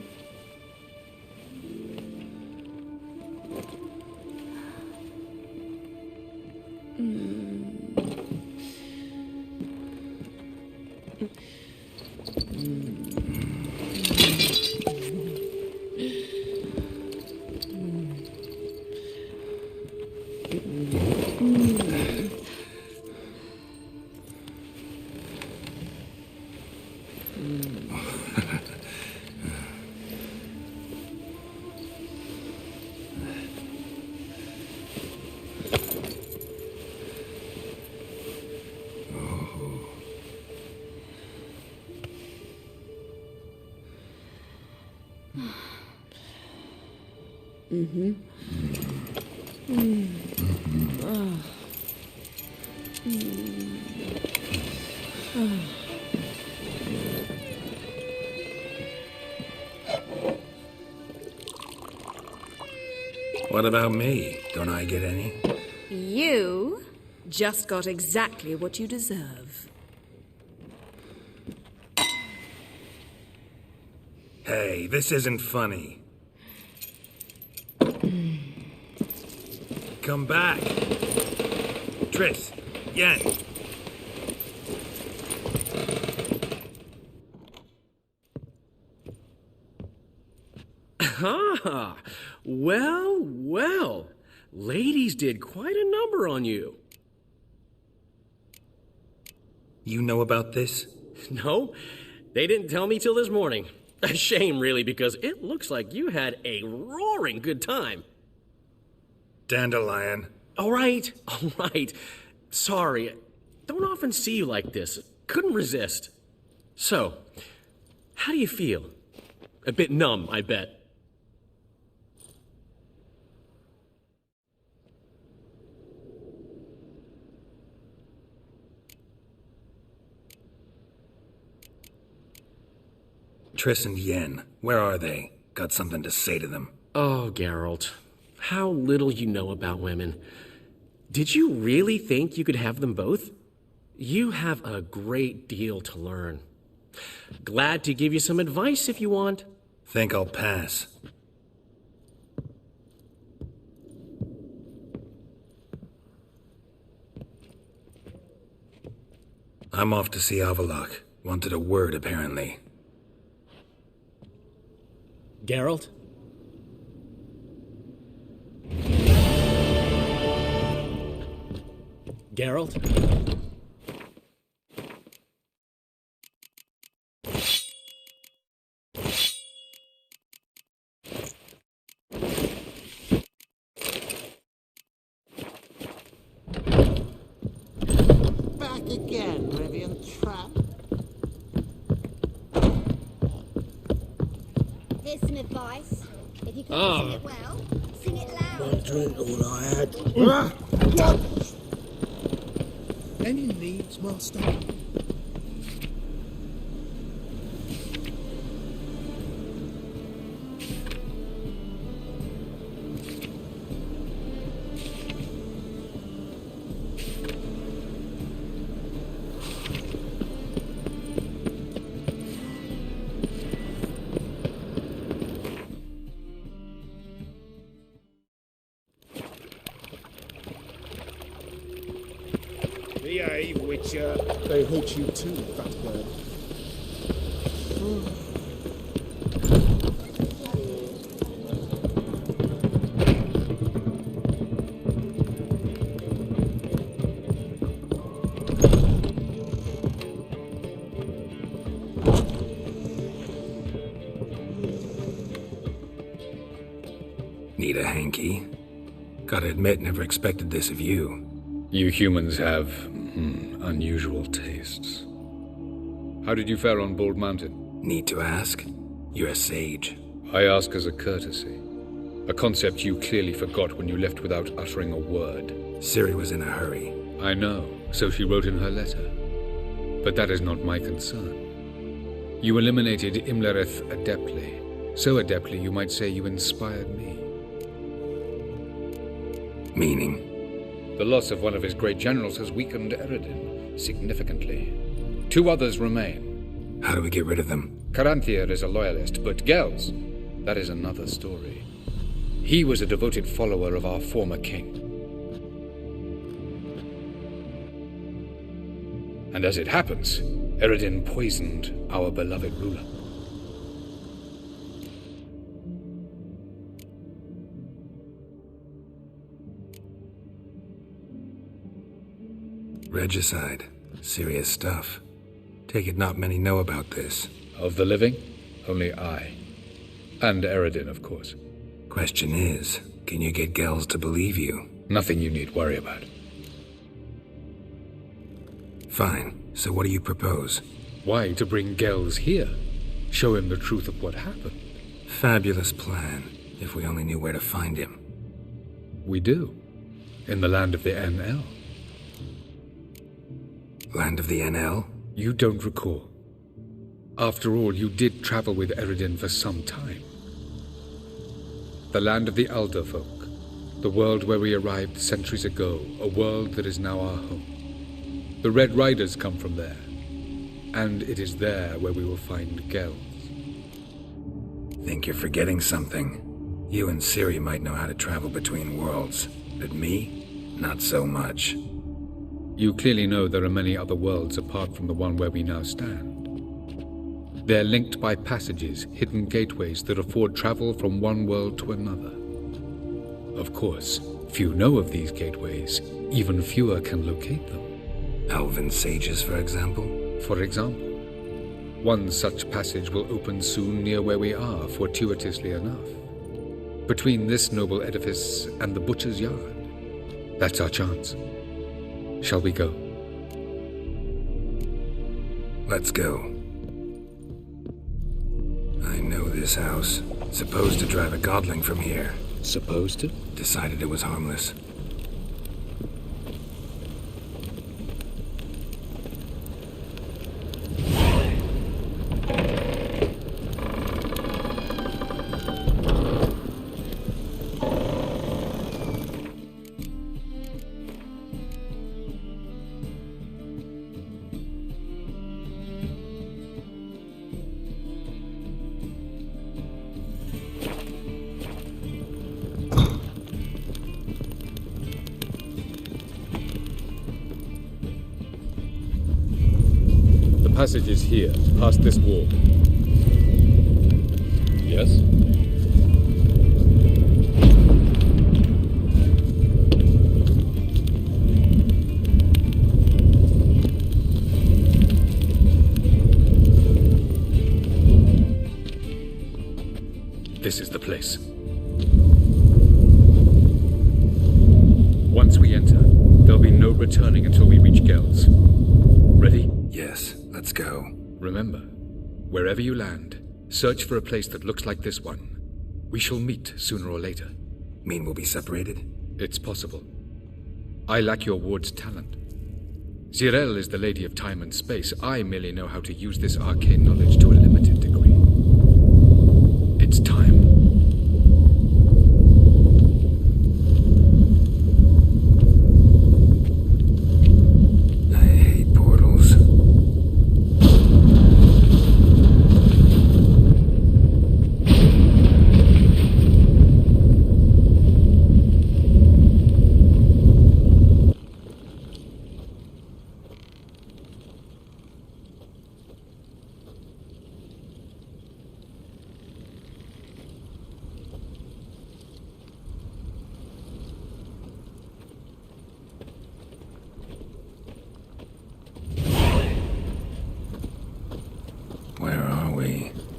Mm-hmm. Oh. Oh. What about me? Don't I get any? You just got exactly what you deserve. Hey, this isn't funny. come back. Triss, Yen. Ah, well, well. Ladies did quite a number on you. You know about this? No, they didn't tell me till this morning. A shame, really, because it looks like you had a roaring good time. Dandelion. All right. Sorry. Don't often see you like this. Couldn't resist. So, how do you feel? A bit numb, I bet. Triss and Yen, where are they? Got something to say to them. Oh, Geralt. How little you know about women. Did you really think you could have them both? You have a great deal to learn. Glad to give you some advice if you want. Think I'll pass. I'm off to see Avalok. Wanted a word, apparently. Geralt? Geralt? Back again, Rivian Trap. Here's some advice. If you can sing it well, sing it loud. One drink all I had. Any needs, Master? Behave, Witcher. They hate you too, fat bird. Need a hanky? Gotta admit, never expected this of you. You humans have unusual tastes. How did you fare on Bald Mountain? Need to ask? You're a sage. I ask as a courtesy. A concept you clearly forgot when you left without uttering a word. Ciri was in a hurry. I know, so she wrote in her letter. But that is not my concern. You eliminated Imlerith adeptly. So adeptly you might say you inspired me. Meaning? The loss of one of his great generals has weakened Eredin significantly. 2 others remain. How do we get rid of them? Caranthier is a loyalist, but Gels, that is another story. He was a devoted follower of our former king. And as it happens, Eredin poisoned our beloved ruler. Regicide. Serious stuff. Take it not many know about this. Of the living, only I. And Eredin, of course. Question is, can you get Gels to believe you? Nothing you need worry about. Fine. So what do you propose? Why, to bring Gels here. Show him the truth of what happened. Fabulous plan, if we only knew where to find him. We do. In the land of the NL. Land of the NL? You don't recall. After all, you did travel with Eredin for some time. The land of the Alder folk. The world where we arrived centuries ago. A world that is now our home. The Red Riders come from there. And it is there where we will find Gels. Think you're forgetting something. You and Ciri might know how to travel between worlds. But me? Not so much. You clearly know there are many other worlds apart from the one where we now stand. They're linked by passages, hidden gateways that afford travel from one world to another. Of course, few know of these gateways. Even fewer can locate them. Elven sages, for example? For example. One such passage will open soon near where we are, fortuitously enough. Between this noble edifice and the butcher's yard. That's our chance. Shall we go? Let's go. I know this house. Supposed to drive a godling from here. Supposed to? Decided it was harmless. The passage is here, past this wall. Yes? This is the place. Once we enter, there'll be no returning until we reach Gel's. Ready? Yes, let's go. Remember, wherever you land, search for a place that looks like this one. We shall meet sooner or later. Mean we'll be separated? It's possible. I lack your ward's talent. Zirel is the lady of time and space. I merely know how to use this arcane knowledge to a limited degree. It's time.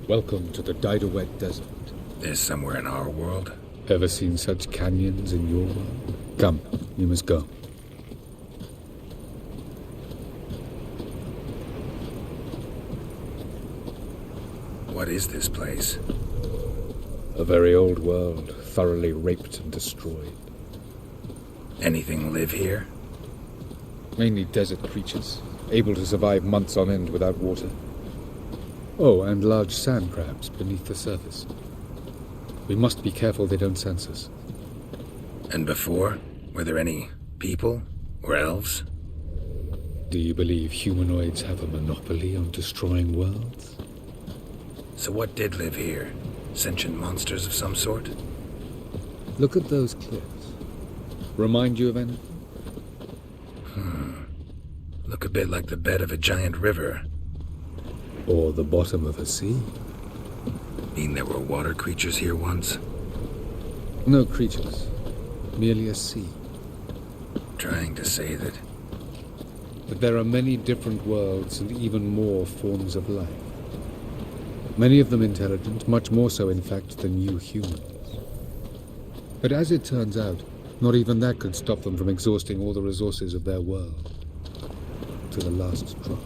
Welcome to the Didowet Desert. This somewhere in our world? Ever seen such canyons in your world? Come, you must go. What is this place? A very old world, thoroughly raped and destroyed. Anything live here? Mainly desert creatures, able to survive months on end without water. Oh, and large sand crabs beneath the surface. We must be careful they don't sense us. And before? Were there any people? Or elves? Do you believe humanoids have a monopoly on destroying worlds? So what did live here? Sentient monsters of some sort? Look at those cliffs. Remind you of anything? Look a bit like the bed of a giant river. Or the bottom of a sea. Mean there were water creatures here once? No creatures. Merely a sea. Trying to say that... But there are many different worlds and even more forms of life. Many of them intelligent, much more so in fact than you humans. But as it turns out, not even that could stop them from exhausting all the resources of their world. To the last drop.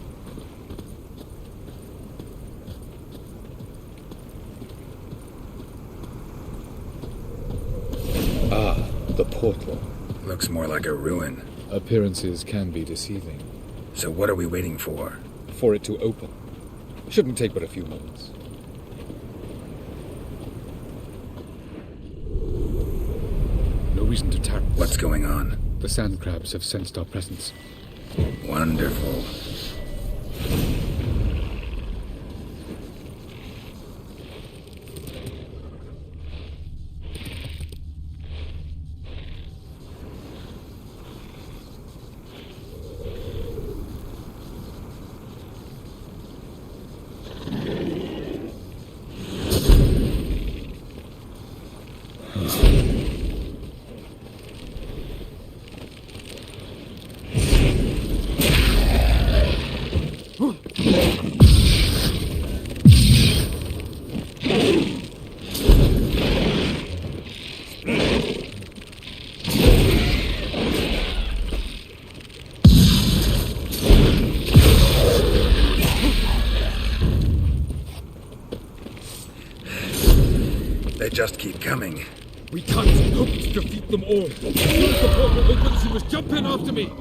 The portal. Looks more like a ruin. Appearances can be deceiving. So what are we waiting for? For it to open. Shouldn't take but a few moments. No reason to tarry. What's going on? The sand crabs have sensed our presence. Wonderful. just keep coming. We can't hope to defeat them all. As soon as the portal opens, he must jump in after me.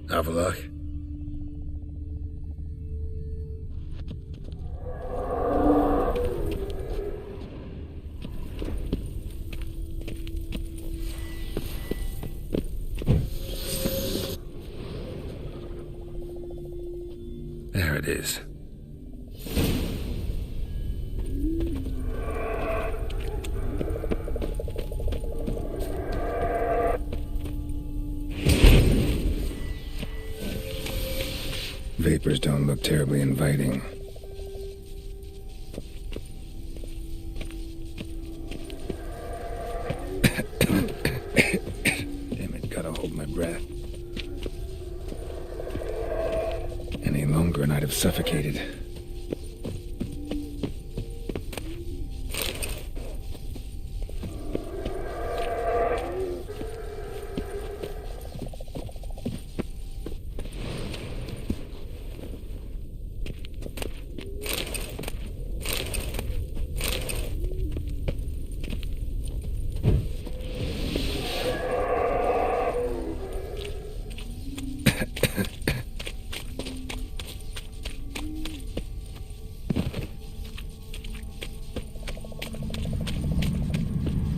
Have a look. There it is. Vapors don't look terribly inviting. Damn it, gotta hold my breath. Any longer and I'd have suffocated.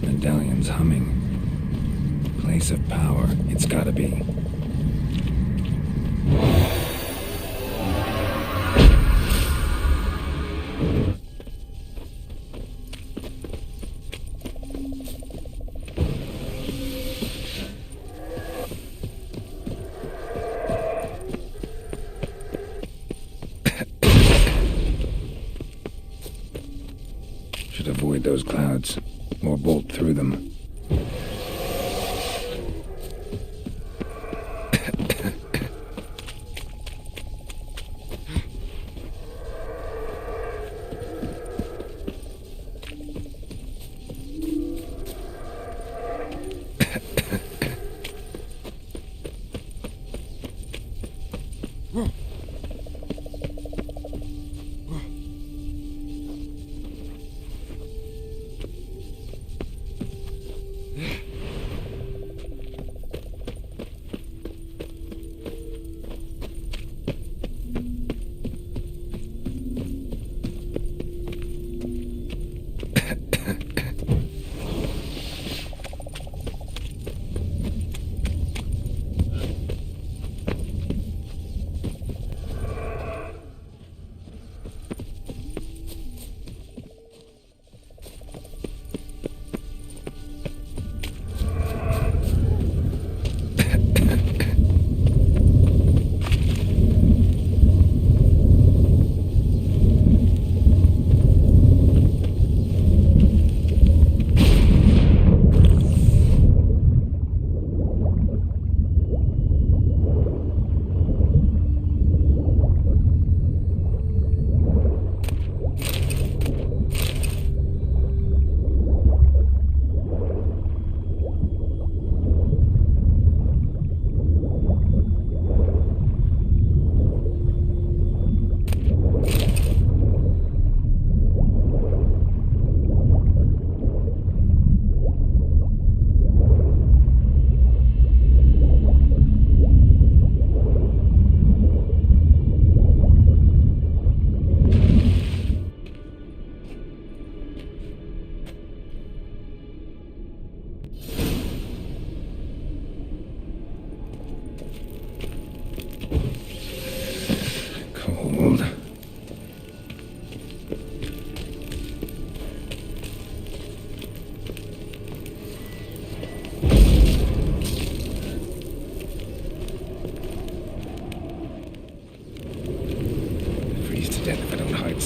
Medallion's humming. Place of power, it's gotta be. Should avoid those clouds, or bolt through them.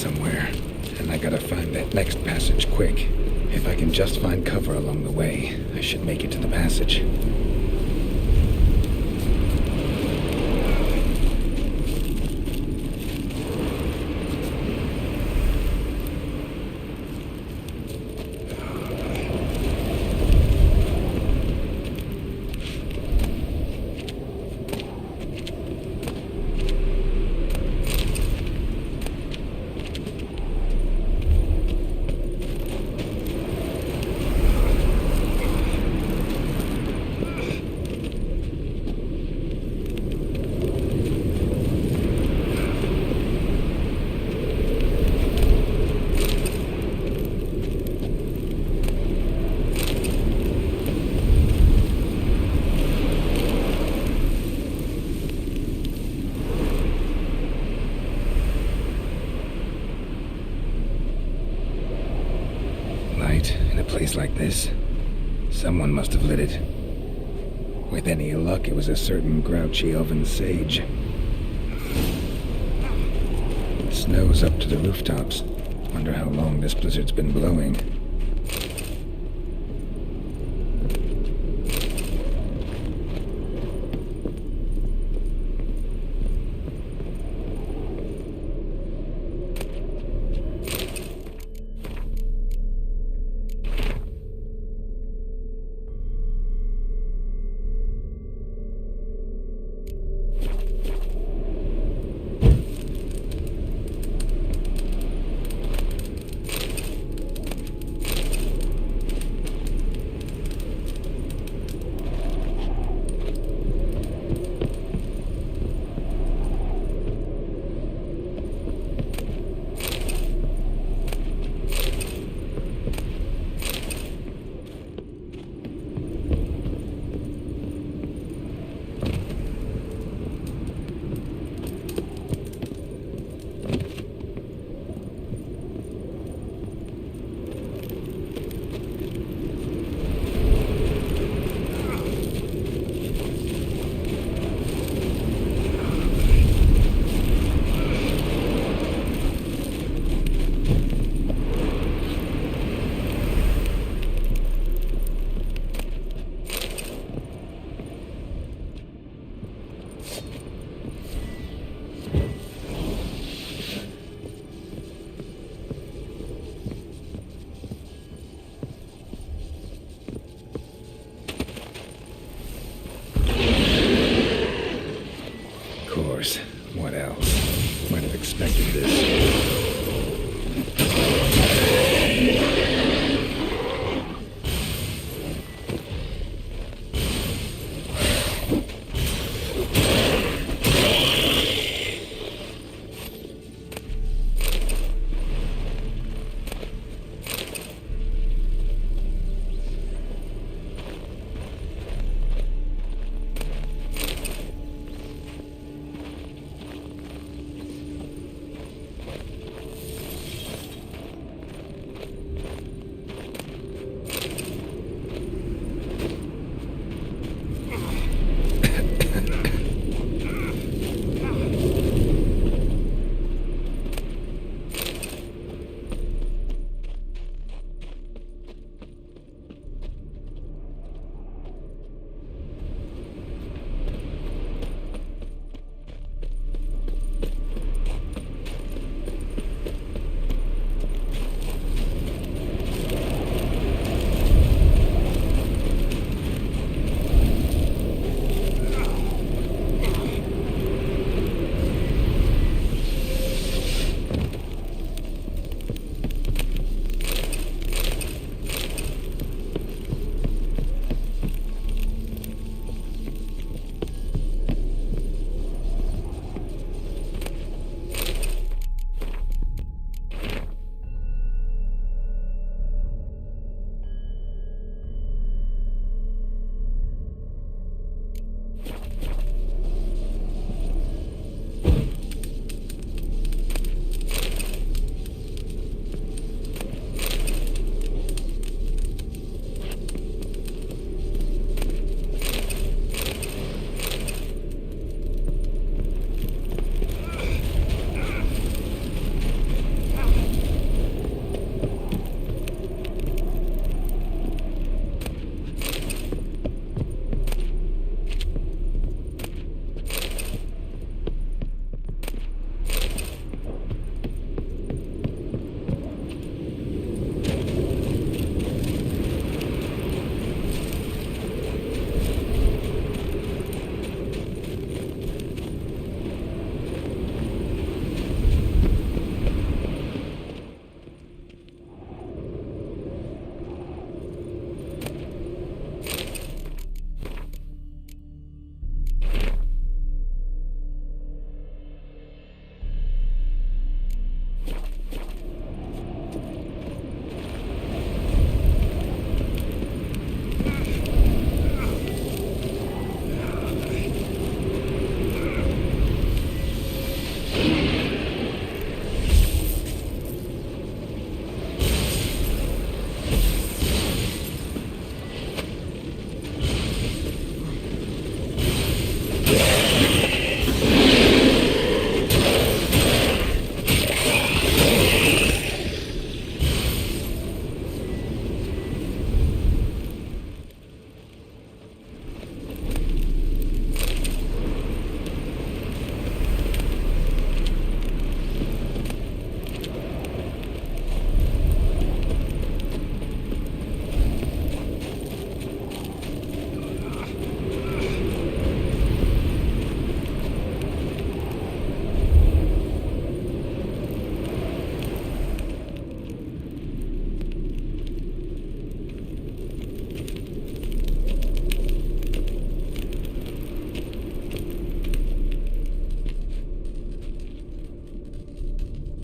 somewhere, and I gotta find that next passage quick. If I can just find cover along the way, I should make it to the passage. Like this. Someone must have lit it. With any luck, it was a certain grouchy elven sage. Snow's up to the rooftops. Wonder how long this blizzard's been blowing. What else? Might have expected this.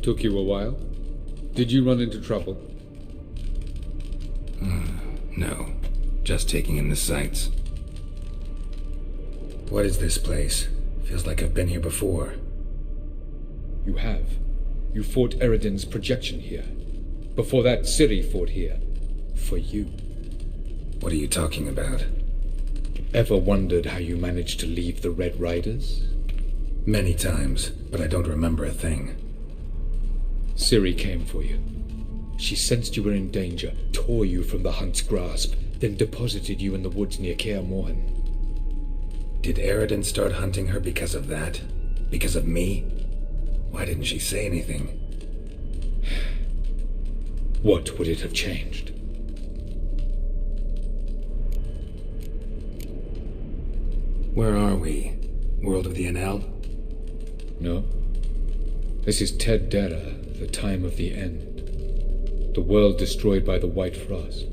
Took you a while? Did you run into trouble? No. Just taking in the sights. What is this place? Feels like I've been here before. You have. You fought Eridan's projection here. Before that, Ciri fought here. For you. What are you talking about? Ever wondered how you managed to leave the Red Riders? Many times, but I don't remember a thing. Ciri came for you. She sensed you were in danger, tore you from the Hunt's grasp, then deposited you in the woods near Kaer Morhen. Did Eridan start hunting her because of that? Because of me? Why didn't she say anything? What would it have changed? Where are we? World of the NL? No. This is Ted Dera, the time of the end. The world destroyed by the White Frost.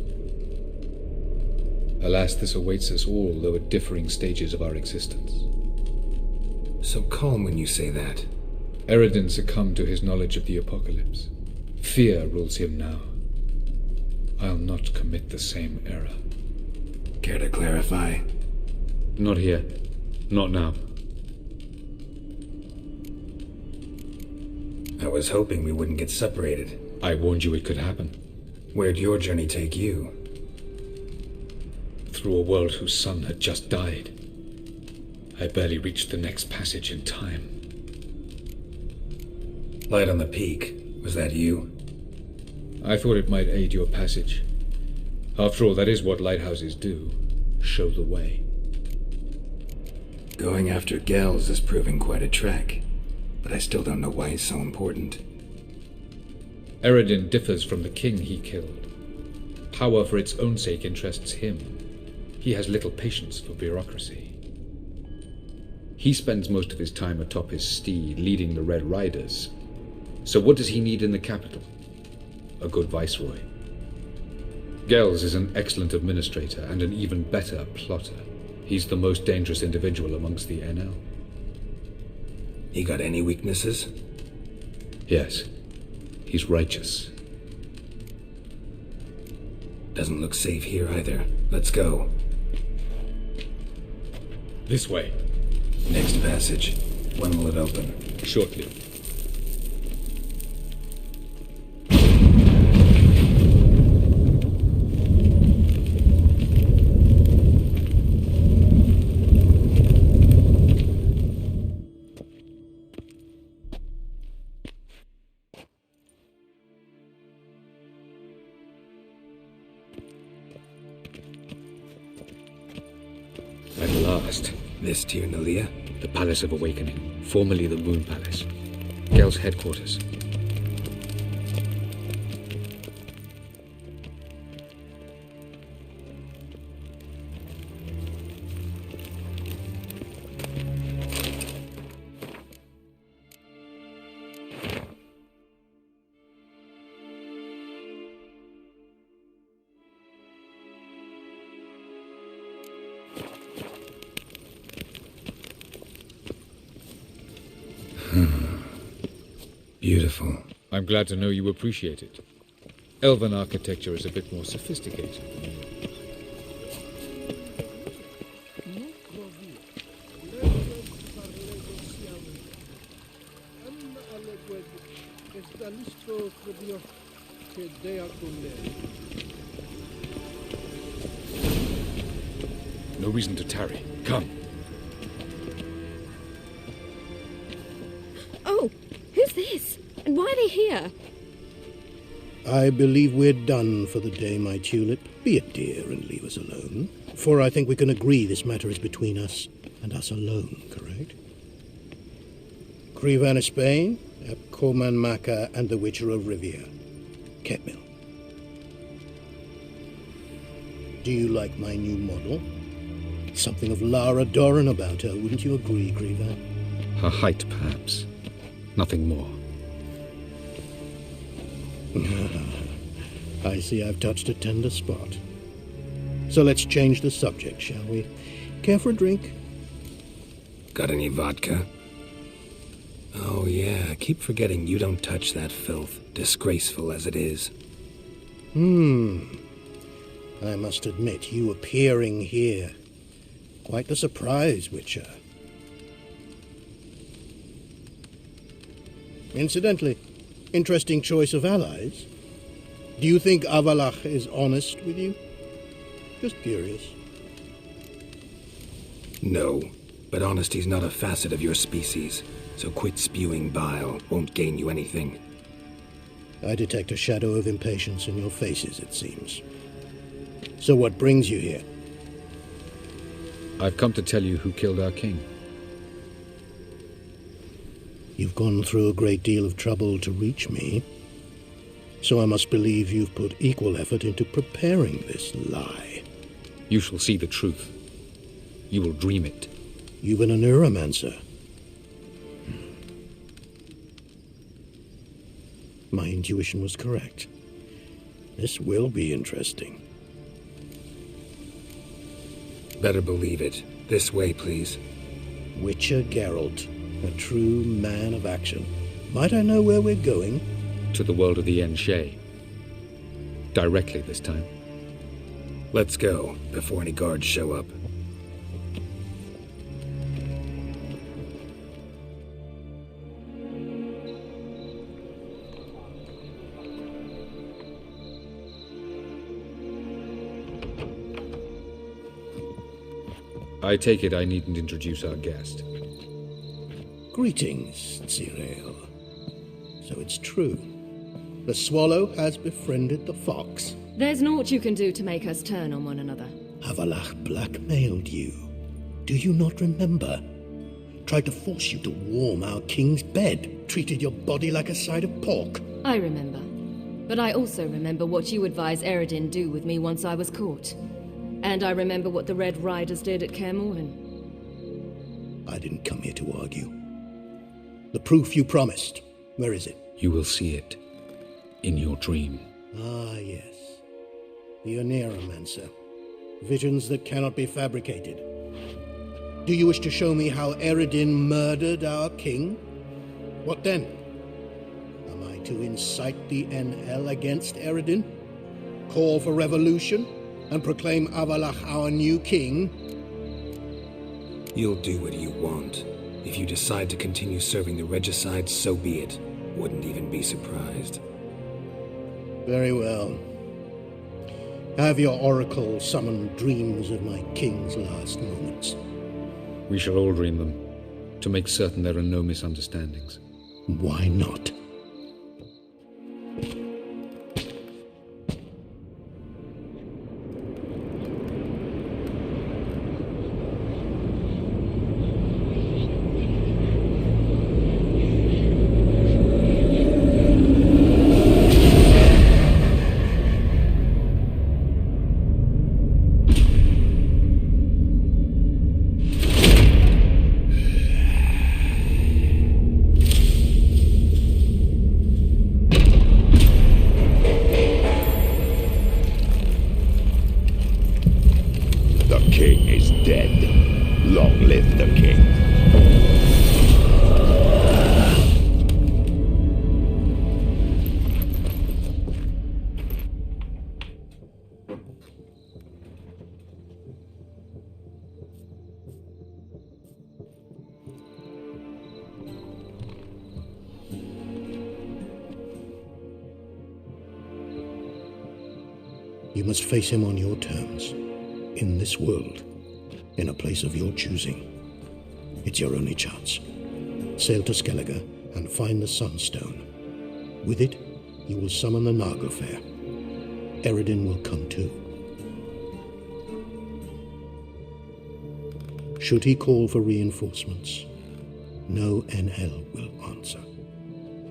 Alas, this awaits us all, though at differing stages of our existence. So calm when you say that. Eridan succumbed to his knowledge of the apocalypse. Fear rules him now. I'll not commit the same error. Care to clarify? Not here. Not now. I was hoping we wouldn't get separated. I warned you it could happen. Where'd your journey take you? Through a world whose son had just died. I barely reached the next passage in time. Light on the peak. Was that you? I thought it might aid your passage. After all, that is what lighthouses do. Show the way. Going after Gels is proving quite a trek, but I still don't know why he's so important. Eridan differs from the king he killed. Power for its own sake interests him. He has little patience for bureaucracy. He spends most of his time atop his steed, leading the Red Riders. So what does he need in the capital? A good viceroy. Gels is an excellent administrator and an even better plotter. He's the most dangerous individual amongst the NL. He got any weaknesses? Yes. He's righteous. Doesn't look safe here either. Let's go. This way. Next passage. When will it open? Shortly. At last. This Tir Nalia? The Palace of Awakening, formerly the Moon Palace. Gel's headquarters. Beautiful. I'm glad to know you appreciate it. Elven architecture is a bit more sophisticated. No reason to tarry. Come. Oh, who's this? And why are they here? I believe we're done for the day, my tulip. Be a dear and leave us alone. For I think we can agree this matter is between us and us alone, correct? Krivan of Spain, Korman Maka, and the Witcher of Rivia. Ketmil. Do you like my new model? Something of Lara Doran about her, wouldn't you agree, Krivan? Her height, perhaps. Nothing more. I see I've touched a tender spot. So let's change the subject, shall we? Care for a drink? Got any vodka? Oh yeah, keep forgetting you don't touch that filth, disgraceful as it is. I must admit, you appearing here. Quite the surprise, Witcher. Incidentally, interesting choice of allies. Do you think Avalach is honest with you? Just curious. No, but honesty's not a facet of your species, so quit spewing bile. Won't gain you anything. I detect a shadow of impatience in your faces, it seems. So what brings you here? I've come to tell you who killed our king. You've gone through a great deal of trouble to reach me, so I must believe you've put equal effort into preparing this lie. You shall see the truth. You will dream it. You've been a neuromancer. My intuition was correct. This will be interesting. Better believe it. This way, please. Witcher Geralt, a true man of action. Might I know where we're going? To the world of the Enshe. Directly this time. Let's go, before any guards show up. I take it I needn't introduce our guest. Greetings, Cyril. So it's true. The swallow has befriended the fox. There's naught you can do to make us turn on one another. Avalach blackmailed you. Do you not remember? Tried to force you to warm our king's bed. Treated your body like a side of pork. I remember. But I also remember what you advised Eredin do with me once I was caught. And I remember what the Red Riders did at Kaer Morhen. I didn't come here to argue. The proof you promised. Where is it? You will see it. In your dream. Ah, yes. The Oneiromancer. Visions that cannot be fabricated. Do you wish to show me how Eredin murdered our king? What then? Am I to incite the NL against Eredin? Call for revolution? And proclaim Avalach our new king? You'll do what you want. If you decide to continue serving the regicide, so be it. Wouldn't even be surprised. Very well. Have your oracle summon dreams of my king's last moments. We shall all dream them, to make certain there are no misunderstandings. Why not? You must face him on your terms, in this world, in a place of your choosing. It's your only chance. Sail to Skellige and find the Sunstone. With it, you will summon the Nagelfair. Eredin will come too. Should he call for reinforcements, no NL will answer.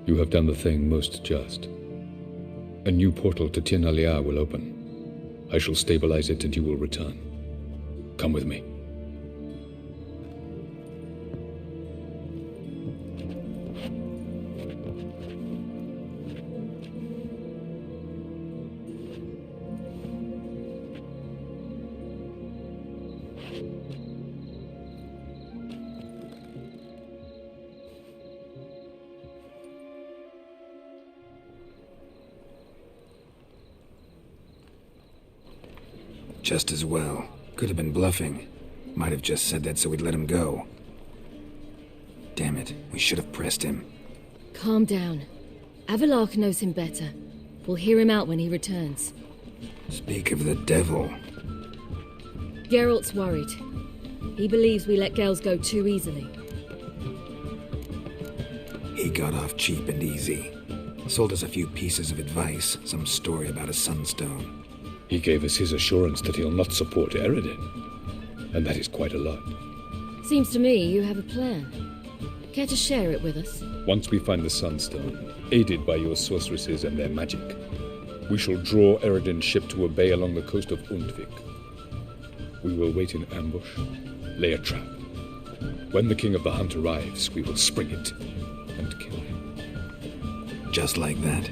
You have done the thing most just. A new portal to Tir na Liar will open. I shall stabilize it and you will return. Come with me. Just as well. Could have been bluffing. Might have just said that so we'd let him go. Damn it, we should have pressed him. Calm down. Avalark knows him better. We'll hear him out when he returns. Speak of the devil. Geralt's worried. He believes we let girls go too easily. He got off cheap and easy. Sold us a few pieces of advice, some story about a sunstone. He gave us his assurance that he'll not support Eredin. And that is quite a lot. Seems to me you have a plan. Care to share it with us? Once we find the sunstone, aided by your sorceresses and their magic, we shall draw Eredin's ship to a bay along the coast of Undvik. We will wait in ambush, lay a trap. When the King of the Hunt arrives, we will spring it and kill him. Just like that?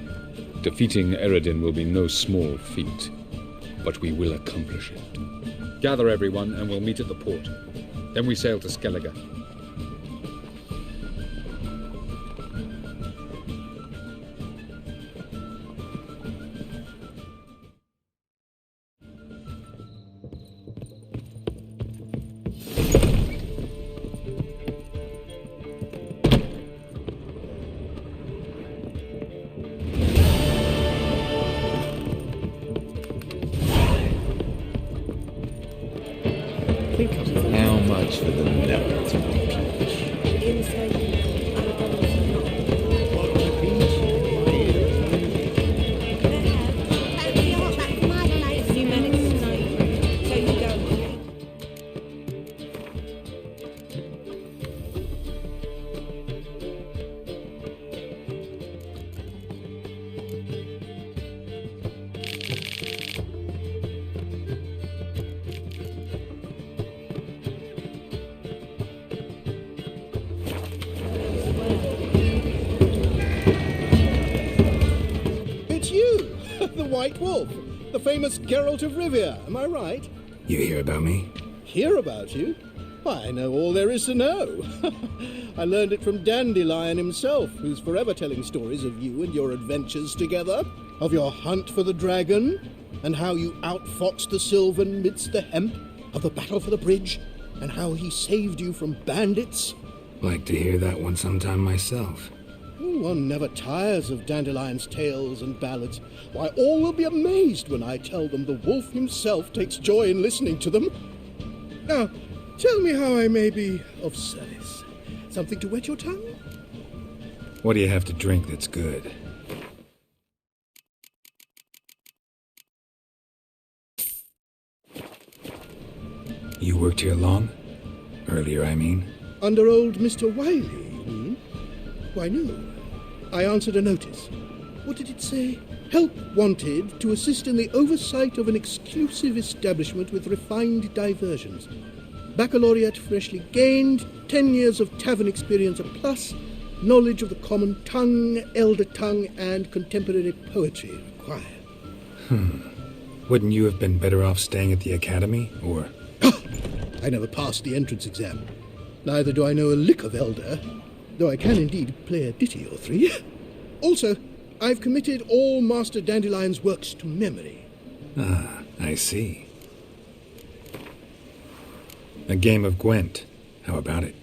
Defeating Eredin will be no small feat, but we will accomplish it. Gather everyone and we'll meet at the port. Then we sail to Skellige. How much for the melt of the peach? White Wolf, the famous Geralt of Rivia, am I right? You hear about me? Hear about you? Why, I know all there is to know. I learned it from Dandelion himself, who's forever telling stories of you and your adventures together, of your hunt for the dragon, and how you outfoxed the Sylvan midst the hemp, of the battle for the bridge, and how he saved you from bandits. Like to hear that one sometime myself. One never tires of Dandelion's tales and ballads. Why, all will be amazed when I tell them the wolf himself takes joy in listening to them. Now, tell me how I may be of service. Something to wet your tongue? What do you have to drink that's good? You worked here long? Earlier, I mean. Under old Mr. Wiley, you mean? Why, no. I answered a notice. What did it say? Help wanted to assist in the oversight of an exclusive establishment with refined diversions. Baccalaureate freshly gained, 10 years of tavern experience a plus, knowledge of the common tongue, elder tongue, and contemporary poetry required. Wouldn't you have been better off staying at the academy, or...? I never passed the entrance exam. Neither do I know a lick of elder, though I can indeed play a ditty or three. Also, I've committed all Master Dandelion's works to memory. Ah, I see. A game of Gwent. How about it?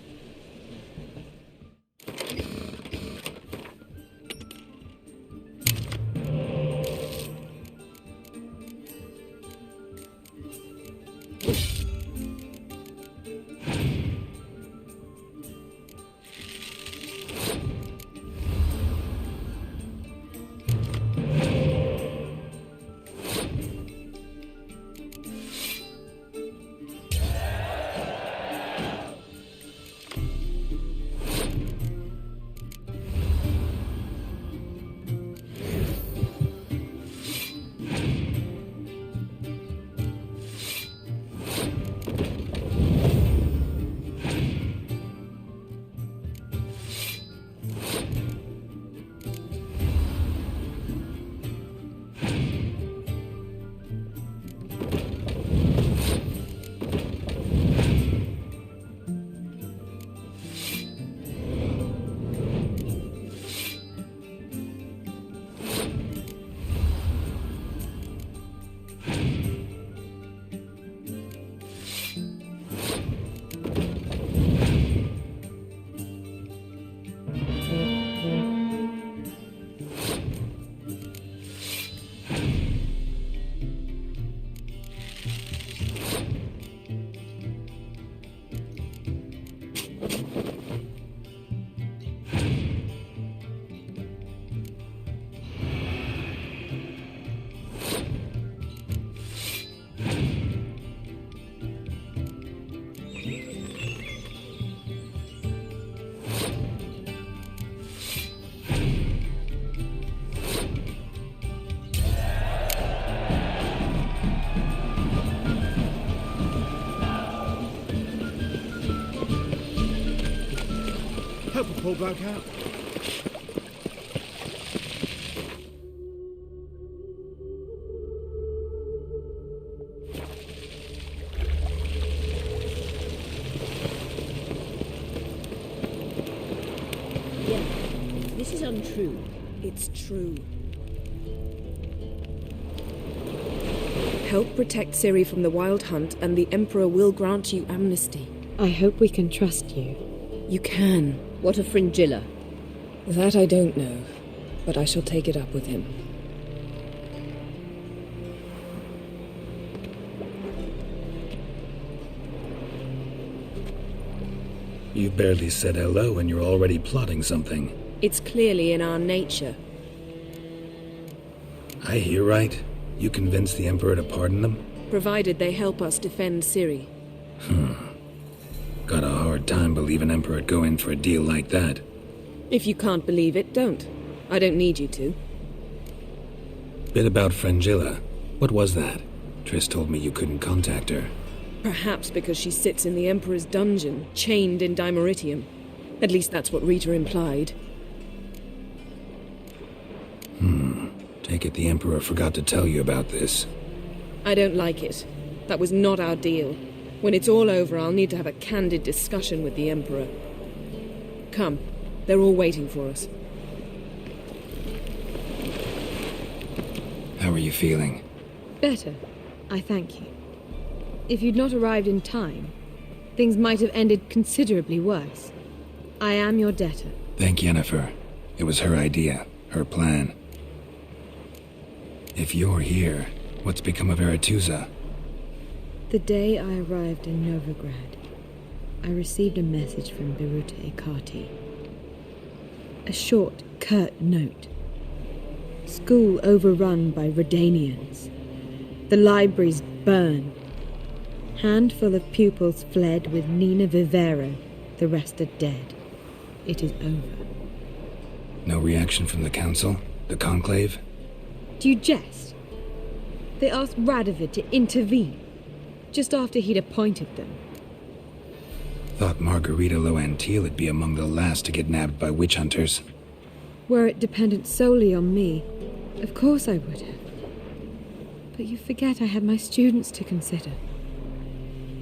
go back out. Yeah, this is untrue. It's true. Help protect Ciri from the Wild Hunt, and the Emperor will grant you amnesty. I hope we can trust you. You can. What of Fringilla? That I don't know, but I shall take it up with him. You barely said hello and you're already plotting something. It's clearly in our nature. I hear right. You convinced the Emperor to pardon them? Provided they help us defend Ciri. Got a hard time believing Emperor'd go in for a deal like that. If you can't believe it, don't. I don't need you to. Bit about Fringilla. What was that? Triss told me you couldn't contact her. Perhaps because she sits in the Emperor's dungeon, chained in Dimeritium. At least that's what Rita implied. Take it the Emperor forgot to tell you about this. I don't like it. That was not our deal. When it's all over, I'll need to have a candid discussion with the Emperor. Come. They're all waiting for us. How are you feeling? Better. I thank you. If you'd not arrived in time, things might have ended considerably worse. I am your debtor. Thank Yennefer. It was her idea, her plan. If you're here, what's become of Aretuza? The day I arrived in Novigrad, I received a message from Biruta Ekati. A short, curt note. School overrun by Redanians. The libraries burned. Handful of pupils fled with Nina Vivero. The rest are dead. It is over. No reaction from the Council? The Conclave? Do you jest? They asked Radovid to intervene, just after he'd appointed them. Thought Margarita Loantil would be among the last to get nabbed by witch hunters. Were it dependent solely on me, of course I would have. But you forget I had my students to consider.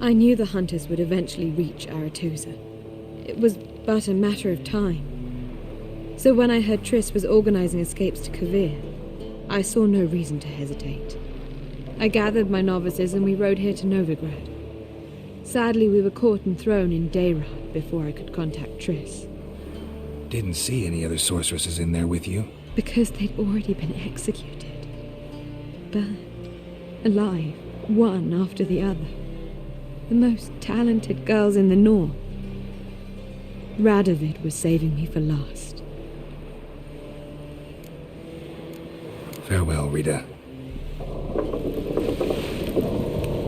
I knew the hunters would eventually reach Aretuza. It was but a matter of time. So when I heard Triss was organizing escapes to Kavir, I saw no reason to hesitate. I gathered my novices and we rode here to Novigrad. Sadly, we were caught and thrown in Dayrad before I could contact Triss. Didn't see any other sorceresses in there with you? Because they'd already been executed. Burned. Alive, one after the other. The most talented girls in the North. Radovid was saving me for last. Farewell, Rita.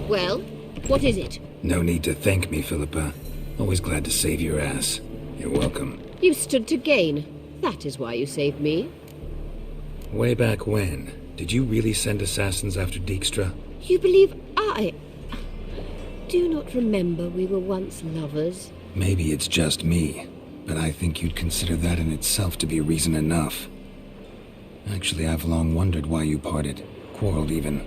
Well, what is it? No need to thank me, Philippa. Always glad to save your ass. You're welcome. You stood to gain. That is why you saved me. Way back when? Did you really send assassins after Dijkstra? You believe I... Do you not remember we were once lovers? Maybe it's just me, but I think you'd consider that in itself to be reason enough. Actually, I've long wondered why you parted. Quarreled even.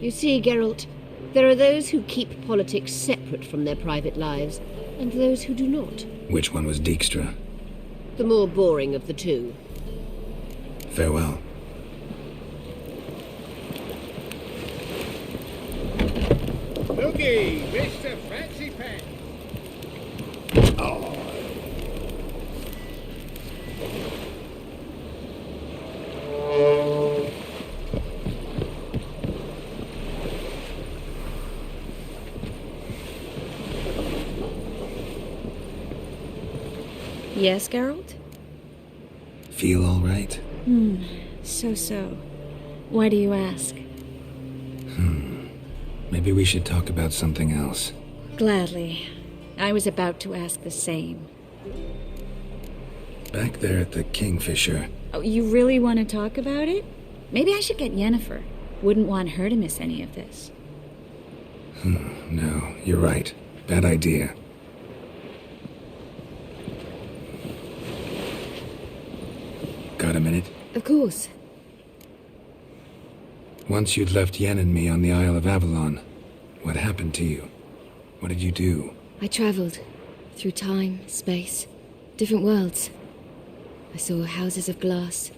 You see, Geralt, there are those who keep politics separate from their private lives, and those who do not. Which one was Dijkstra? The more boring of the two. Farewell. Looky, Mr. Fancy Pants. Oh. Yes, Geralt? Feel all right? So. Why do you ask? Maybe we should talk about something else. Gladly. I was about to ask the same. Back there at the Kingfisher. Oh, you really want to talk about it? Maybe I should get Yennefer. Wouldn't want her to miss any of this. No, you're right. Bad idea. Got a minute? Of course. Once you'd left Yen and me on the Isle of Avalon, what happened to you? What did you do? I travelled through time, space, different worlds. I saw houses of glass,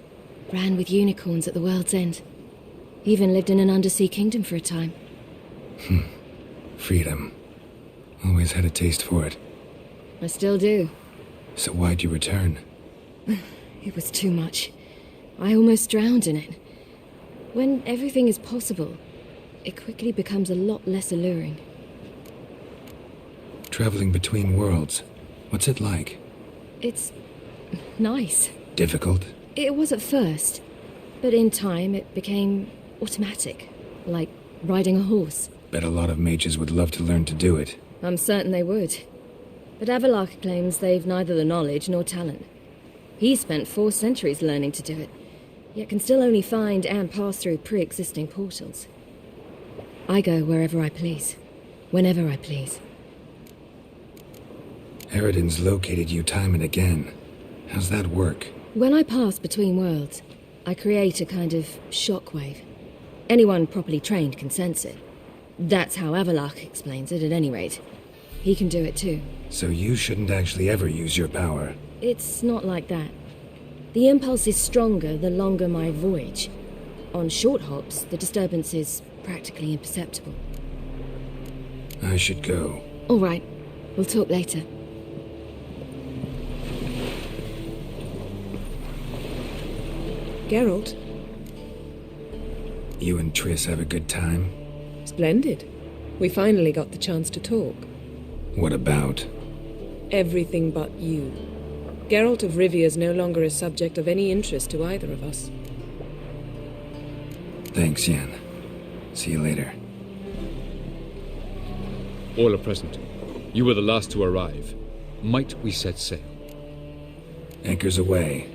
ran with unicorns at the world's end. Even lived in an undersea kingdom for a time. Freedom. Always had a taste for it. I still do. So why'd you return? It was too much. I almost drowned in it. When everything is possible, it quickly becomes a lot less alluring. Traveling between worlds. What's it like? It's nice. Difficult? It was at first, but in time it became automatic, like riding a horse. Bet a lot of mages would love to learn to do it. I'm certain they would. But Avalok claims they've neither the knowledge nor talent. He spent 4 centuries learning to do it, yet can still only find and pass through pre-existing portals. I go wherever I please, whenever I please. Eridan's located you time and again. How's that work? When I pass between worlds, I create a kind of shockwave. Anyone properly trained can sense it. That's how Avalok explains it, at any rate. He can do it too. So you shouldn't actually ever use your power. It's not like that. The impulse is stronger the longer my voyage. On short hops, the disturbance is practically imperceptible. I should go. All right. We'll talk later. Geralt? You and Triss have a good time? Splendid. We finally got the chance to talk. What about? Everything but you. Geralt of Rivia is no longer a subject of any interest to either of us. Thanks, Yen. See you later. All are present. You were the last to arrive. Might we set sail? Anchors away.